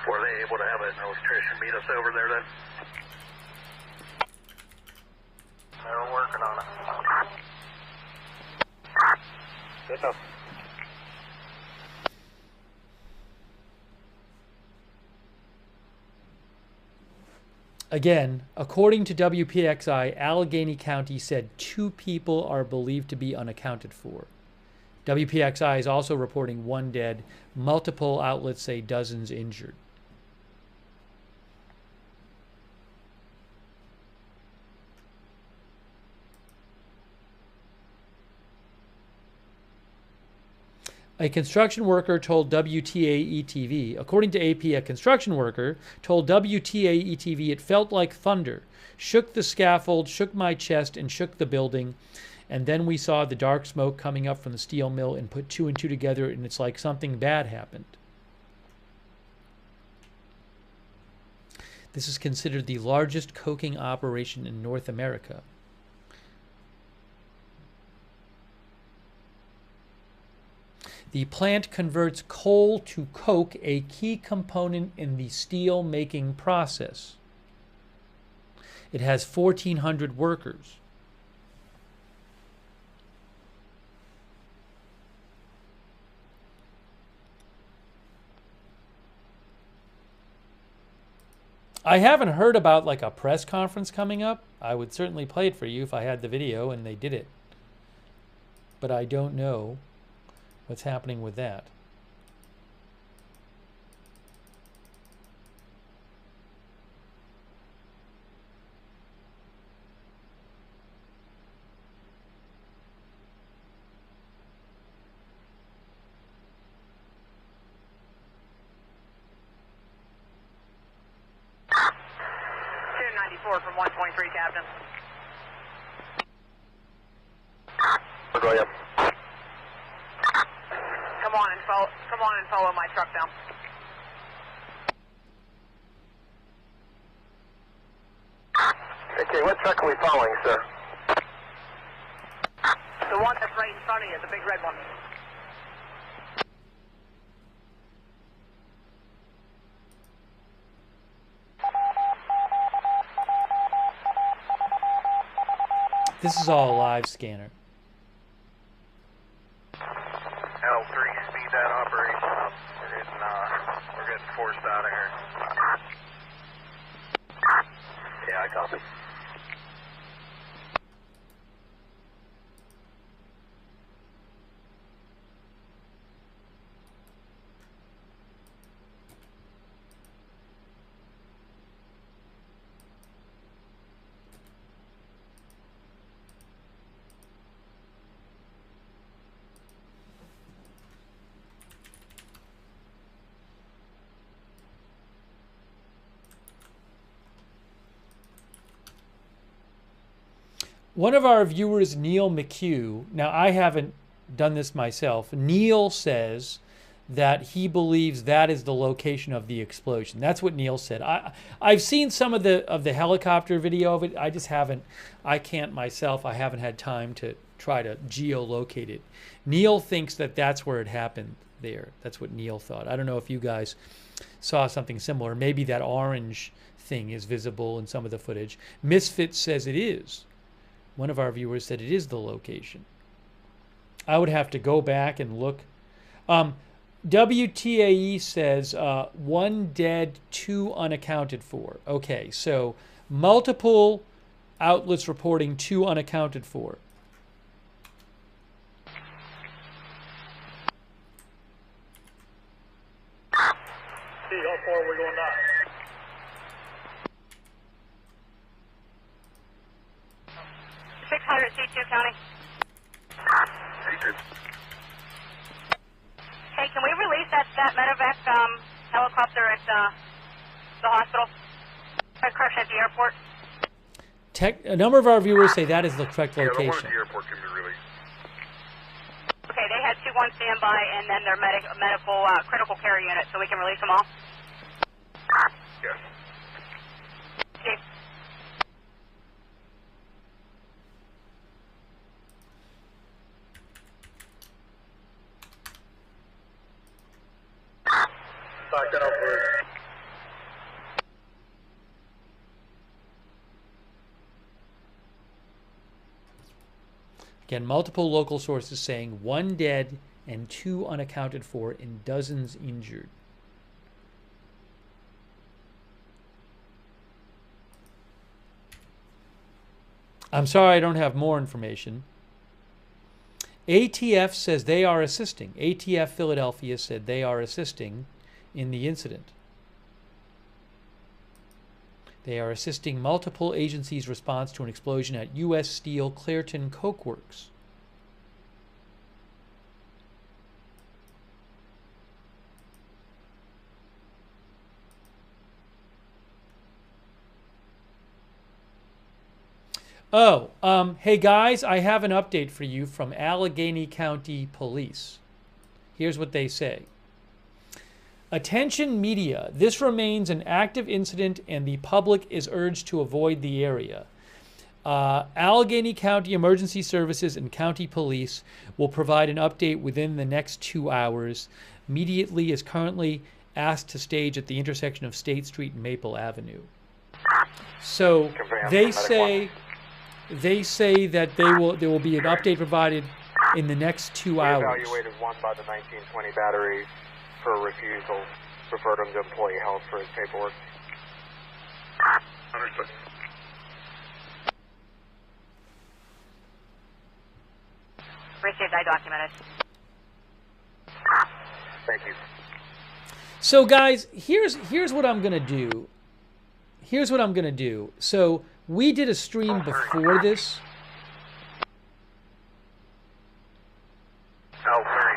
Were they able to have an illustration meet us over there then? They're working on it. Good enough. Again, according to WPXI, Allegheny County said 2 people are believed to be unaccounted for. WPXI is also reporting 1 dead. Multiple outlets say dozens injured. A construction worker told WTAE-TV, according to AP, a construction worker told WTAE-TV it felt like thunder, shook the scaffold, shook my chest, and shook the building. And then we saw the dark smoke coming up from the steel mill and put 2 and 2 together, and it's like something bad happened. This is considered the largest coking operation in North America. The plant converts coal to coke, a key component in the steel making process. It has 1,400 workers. I haven't heard about like a press conference coming up. I would certainly play it for you if I had the video and they did it. But I don't know what's happening with that. From 123, Captain. We're going up. Come on and follow my truck down. Okay, what truck are we following, sir? The one that's right in front of you, the big red one. This is all a live scanner. L3, speed that operation up. We're getting forced out of here. Yeah, I copy. One of our viewers, Neil McHugh, now I haven't done this myself. Neil says that he believes that is the location of the explosion. That's what Neil said. I've seen some of the helicopter video of it. I just haven't, I can't myself, I haven't had time to try to geolocate it. Neil thinks that that's where it happened there. That's what Neil thought. I don't know if you guys saw something similar. Maybe that orange thing is visible in some of the footage. Misfit says it is. One of our viewers said it is the location. I would have to go back and look. WTAE says 1 dead, 2 unaccounted for. Okay, so multiple outlets reporting 2 unaccounted for. How far are we going now? 600 C2 County. Hey, can we release that medevac helicopter at the hospital? Crash at the airport. A number of our viewers say that is the correct Yeah, location. the one at the airport can be released. Okay, they had 2 on standby and then their medical critical care unit, so we can release them all? Yes. Okay. Back it up, please. Again, multiple local sources saying 1 dead and 2 unaccounted for and dozens injured. I'm sorry I don't have more information. ATF says they are assisting. ATF Philadelphia said they are assisting in the incident. They are assisting multiple agencies' response to an explosion at U.S. Steel Clairton Coke Works. Oh, hey guys, I have an update for you from Allegheny County Police. Here's what they say. Attention media, this remains an active incident and the public is urged to avoid the area. Allegheny County Emergency Services and County Police will provide an update within the next 2 hours. Immediately is currently asked to stage at the intersection of State Street and Maple Avenue. So they say that there will be an update provided in the next 2 hours. We evaluated 1 by the 1920 battery for refusal. Referred him to employee health for his paperwork. Understood. Received, I documented. Thank you. So guys, here's what I'm gonna do. Here's what I'm gonna do. So we did a stream before this. Oh, very.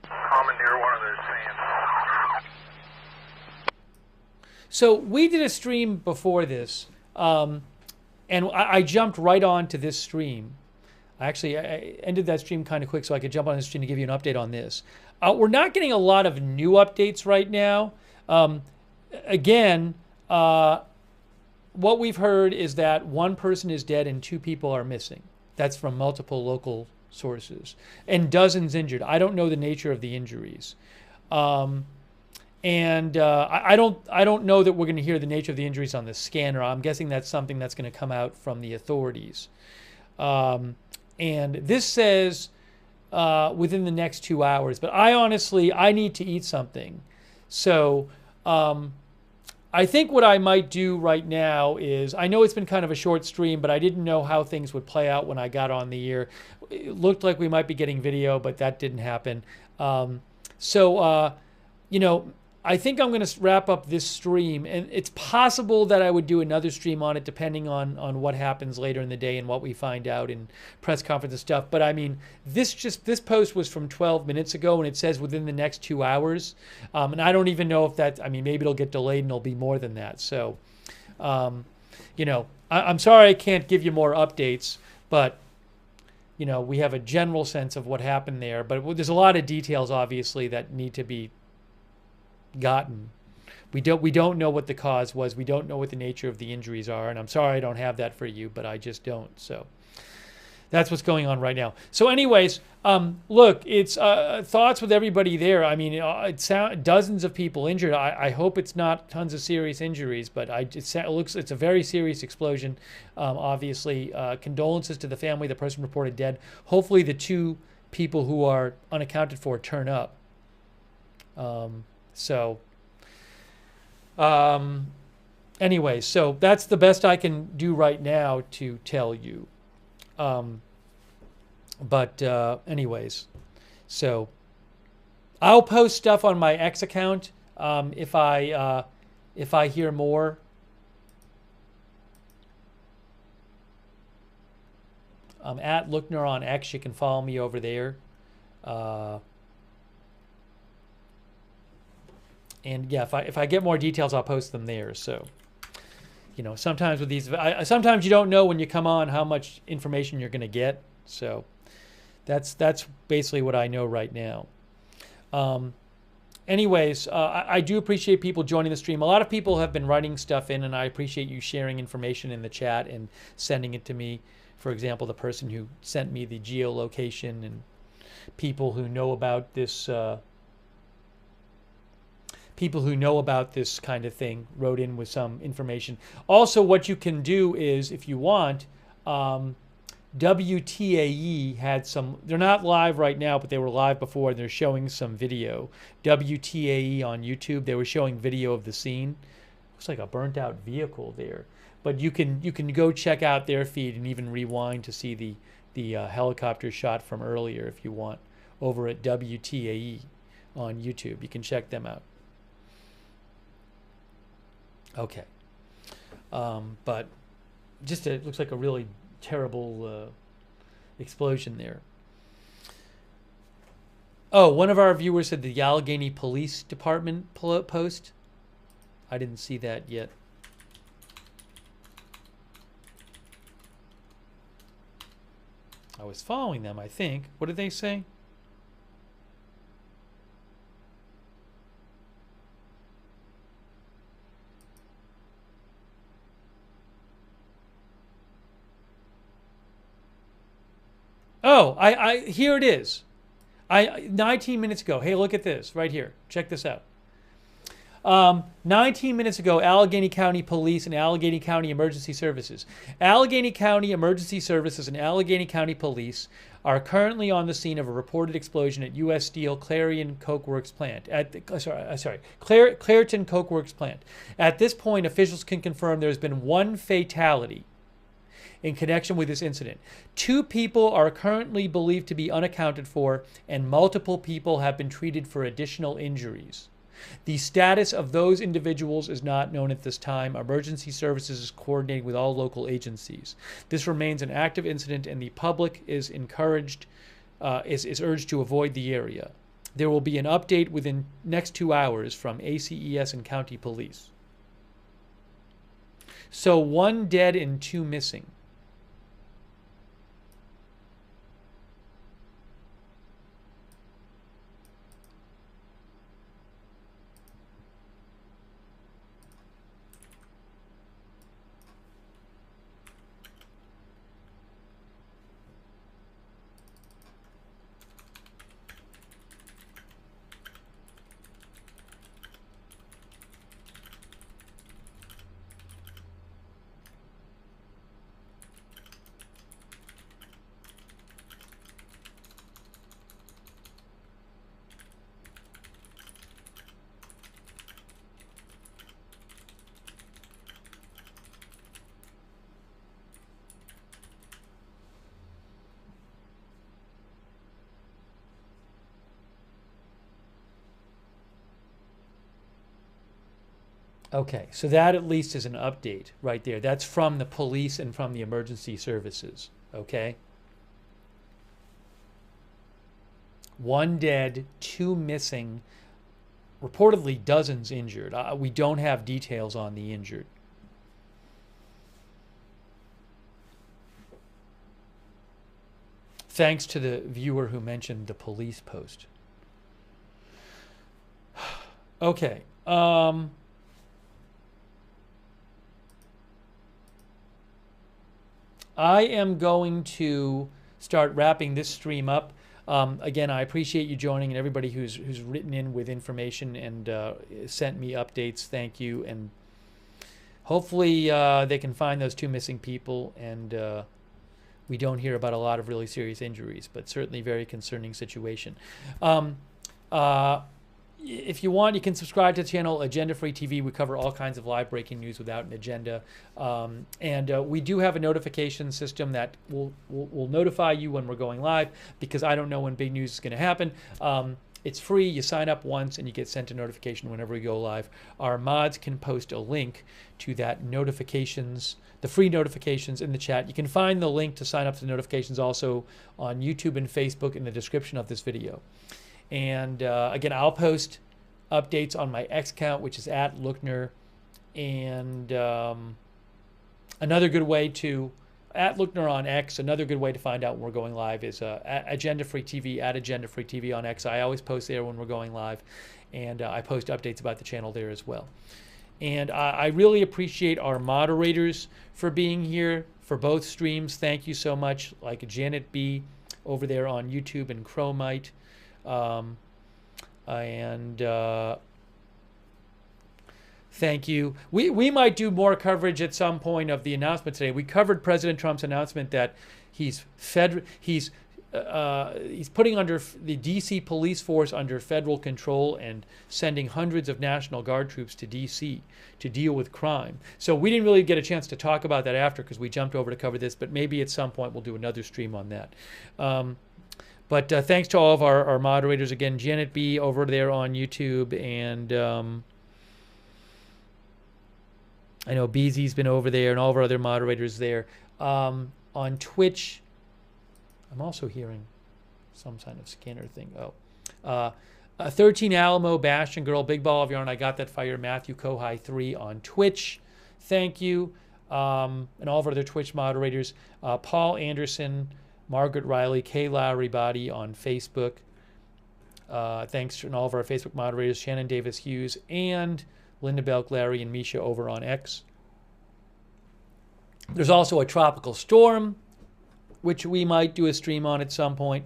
Commandeer one of those fans. So we did a stream before this, and I jumped right on to this stream. I ended that stream kind of quick so I could jump on this stream to give you an update on this. We're not getting a lot of new updates right now. Again, what we've heard is that 1 person is dead and 2 people are missing. That's from multiple local sources. And dozens injured. I don't know the nature of the injuries. I don't know that we're going to hear the nature of the injuries on the scanner. I'm guessing that's something that's going to come out from the authorities. And this says within the next 2 hours. But I need to eat something. So I think what I might do right now is, I know it's been kind of a short stream, but I didn't know how things would play out when I got on the air. It looked like we might be getting video, but that didn't happen. I think I'm going to wrap up this stream, and it's possible that I would do another stream on it depending on what happens later in the day and what we find out in press conference and stuff. But I mean, this post was from 12 minutes ago, and it says within the next 2 hours. And I don't even know if that, maybe it'll get delayed and it'll be more than that. So, I'm sorry I can't give you more updates, but we have a general sense of what happened there. But there's a lot of details, obviously, that need to be gotten. We don't know what the cause was. We don't know what the nature of the injuries are, and I'm sorry I don't have that for you, but I just don't. So That's what's going on right now. So anyways, look, it's thoughts with everybody there. I mean, it's dozens of people injured. I hope it's not tons of serious injuries, but it's a very serious explosion. Obviously, condolences to the family, the person reported dead. Hopefully the 2 people who are unaccounted for turn up. Anyways, so that's the best I can do right now to tell you. Anyways, so I'll post stuff on my X account if I hear more. At Lookner on X, you can follow me over there. And yeah, if I get more details, I'll post them there. So, you know, sometimes with these, sometimes you don't know when you come on how much information you're going to get. So that's basically what I know right now. Anyways, I do appreciate people joining the stream. A lot of people have been writing stuff in, and I appreciate you sharing information in the chat and sending it to me. For example, the person who sent me the geolocation, and people who know about this kind of thing wrote in with some information. Also, what you can do is, if you want, WTAE had some, they're not live right now, but they were live before, and they're showing some video. WTAE on YouTube, they were showing video of the scene. Looks like a burnt out vehicle there. But you can go check out their feed and even rewind to see the helicopter shot from earlier if you want, over at WTAE on YouTube. You can check them out. Okay. But just it looks like a really terrible explosion there. Oh, one of our viewers said the Allegheny Police Department post. I didn't see that yet. I was following them, I think. What did they say? Oh, here it is. 19 minutes ago. Hey, look at this right here. Check this out. 19 minutes ago, Allegheny County Police and Allegheny County Emergency Services. Allegheny County Emergency Services and Allegheny County Police are currently on the scene of a reported explosion at U.S. Steel Clairton Coke Works plant. Clairton Coke Works plant. At this point, officials can confirm there's been 1 fatality in connection with this incident. 2 people are currently believed to be unaccounted for, and multiple people have been treated for additional injuries. The status of those individuals is not known at this time. Emergency services is coordinating with all local agencies. This remains an active incident, and the public is urged to avoid the area. There will be an update within next 2 hours from ACES and County Police. So 1 dead and 2 missing. Okay, so that at least is an update right there. That's from the police and from the emergency services, okay? 1 dead, 2 missing, reportedly dozens injured. We don't have details on the injured. Thanks to the viewer who mentioned the police post. Okay. I am going to start wrapping this stream up. Again, I appreciate you joining, and everybody who's written in with information and sent me updates. Thank you, and hopefully they can find those 2 missing people, and we don't hear about a lot of really serious injuries, but certainly very concerning situation. If you want, you can subscribe to the channel Agenda Free TV. We cover all kinds of live breaking news without an agenda. And we do have a notification system that will notify you when we're going live, because I don't know when big news is going to happen. It's free. You sign up once and you get sent a notification whenever we go live. Our mods can post a link to that notifications, the free notifications, in the chat. You can find the link to sign up to the notifications also on YouTube and Facebook in the description of this video. And again, I'll post updates on my X account, which is @Lookner. And another good way to, @Lookner on X, another good way to find out when we're going live is Agenda Free TV, @Agenda Free TV on X. I always post there when we're going live. And I post updates about the channel there as well. And I really appreciate our moderators for being here for both streams. Thank you so much, like Janet B over there on YouTube and Chromite. Thank you. We might do more coverage at some point of the announcement today. We covered President Trump's announcement that he's putting under the DC police force under federal control and sending hundreds of National Guard troops to DC to deal with crime. So we didn't really get a chance to talk about that after, because we jumped over to cover this, but maybe at some point we'll do another stream on that. But thanks to all of our moderators. Again, Janet B over there on YouTube, and I know BZ's been over there, and all of our other moderators there. On Twitch, I'm also hearing some kind of scanner thing. 13 Alamo, Bastion Girl, Big Ball of Yarn, I Got That Fire, Matthew Kohai 3 on Twitch. Thank you. And all of our other Twitch moderators. Paul Anderson, Margaret Riley, Kay Lowry Body on Facebook. Thanks to all of our Facebook moderators, Shannon Davis Hughes, and Linda Belk, Larry, and Misha over on X. There's also a tropical storm, which we might do a stream on at some point.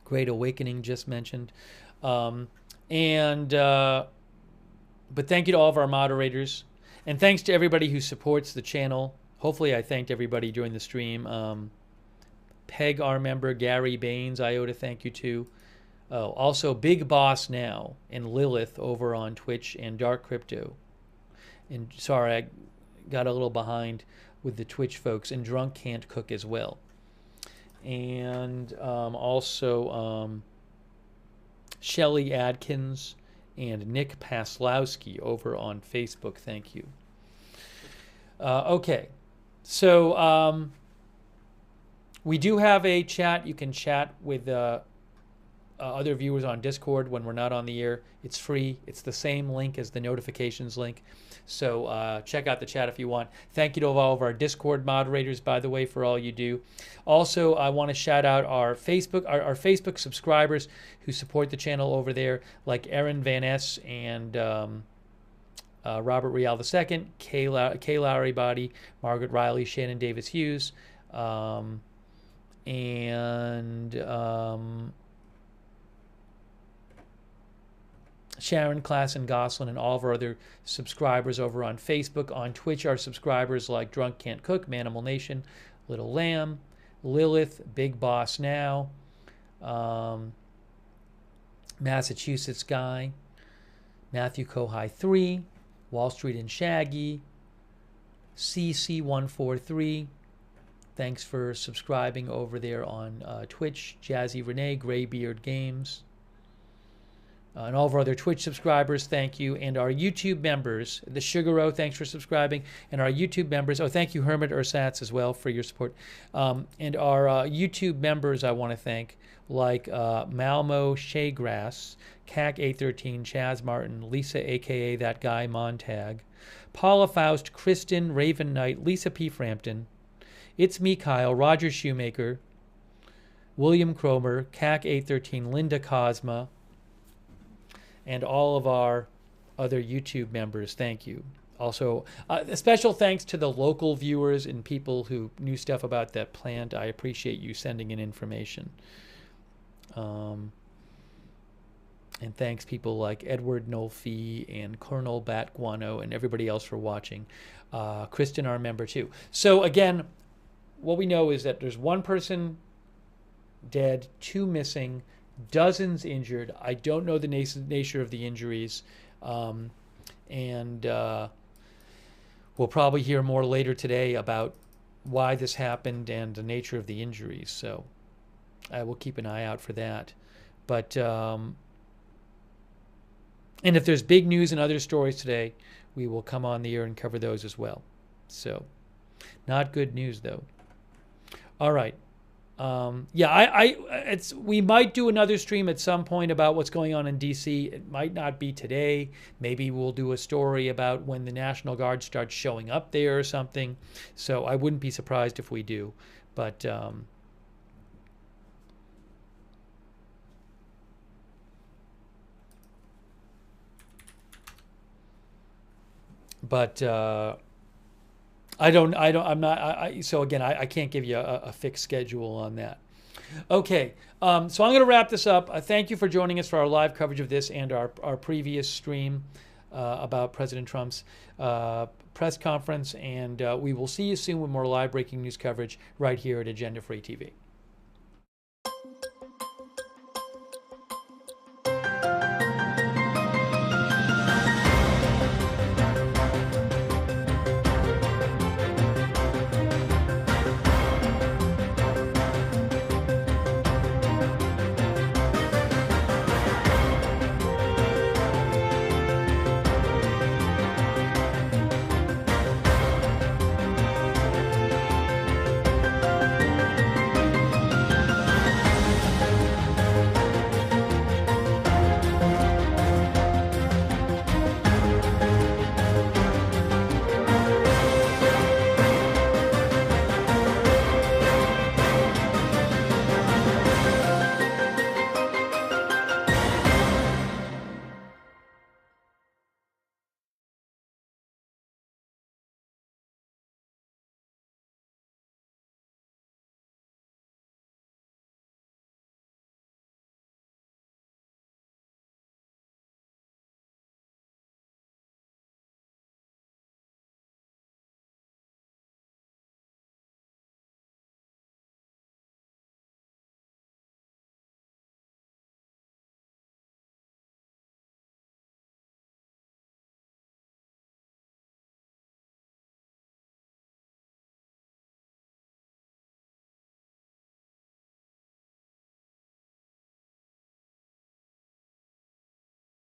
Great Awakening just mentioned. But thank you to all of our moderators. And thanks to everybody who supports the channel. Hopefully I thanked everybody during the stream. Peg, our member, Gary Baines, I owe to thank you to. Also Big Boss Now and Lilith over on Twitch, and Dark Crypto. And sorry, I got a little behind with the Twitch folks, and Drunk Can't Cook as well. And also Shelly Adkins and Nick Paslowski over on Facebook. Thank you. Okay. So we do have a chat. You can chat with other viewers on Discord when we're not on the air. It's free. It's the same link as the notifications link. So check out the chat if you want. Thank you to all of our Discord moderators, by the way, for all you do. Also, I want to shout out our Facebook subscribers who support the channel over there, like Aaron Van Ness and Robert Real II, Kay Lowry Body, Margaret Riley, Shannon Davis Hughes, Sharon Klassen Goslin, and all of our other subscribers over on Facebook. On Twitch, our subscribers like Drunk Can't Cook, Manimal Nation, Little Lamb, Lilith, Big Boss Now, Massachusetts Guy, Matthew Kohai 3, Wall Street and Shaggy, CC143. Thanks for subscribing over there on Twitch. Jazzy Renee, Graybeard Games. And all of our other Twitch subscribers, thank you. And our YouTube members, the Sugaro, thanks for subscribing. And our YouTube members, thank you, Hermit Ursatz, as well, for your support. And our YouTube members, I want to thank, like Malmo Shaygrass, CAC813, Chaz Martin, Lisa, a.k.a. That Guy Montag, Paula Faust, Kristen, Raven Knight, Lisa P. Frampton, It's Me, Kyle, Roger Shoemaker, William Cromer, CAC813, Linda Cosma, and all of our other YouTube members. Thank you. Also, a special thanks to the local viewers and people who knew stuff about that plant. I appreciate you sending in information. And thanks people like Edward Nolfi and Colonel Bat Guano and everybody else for watching. Kristen, our member too. So again, what we know is that there's one person dead, 2 missing, dozens injured. I don't know the nature of the injuries. And we'll probably hear more later today about why this happened and the nature of the injuries. So I will keep an eye out for that. But and if there's big news and other stories today, we will come on the air and cover those as well. So not good news though. All right. We might do another stream at some point about what's going on in DC. It might not be today. Maybe we'll do a story about when the National Guard starts showing up there or something. So I wouldn't be surprised if we do. But so again, I can't give you a fixed schedule on that. Okay, so I'm going to wrap this up. Thank you for joining us for our live coverage of this and our previous stream about President Trump's press conference. And we will see you soon with more live breaking news coverage right here at Agenda Free TV.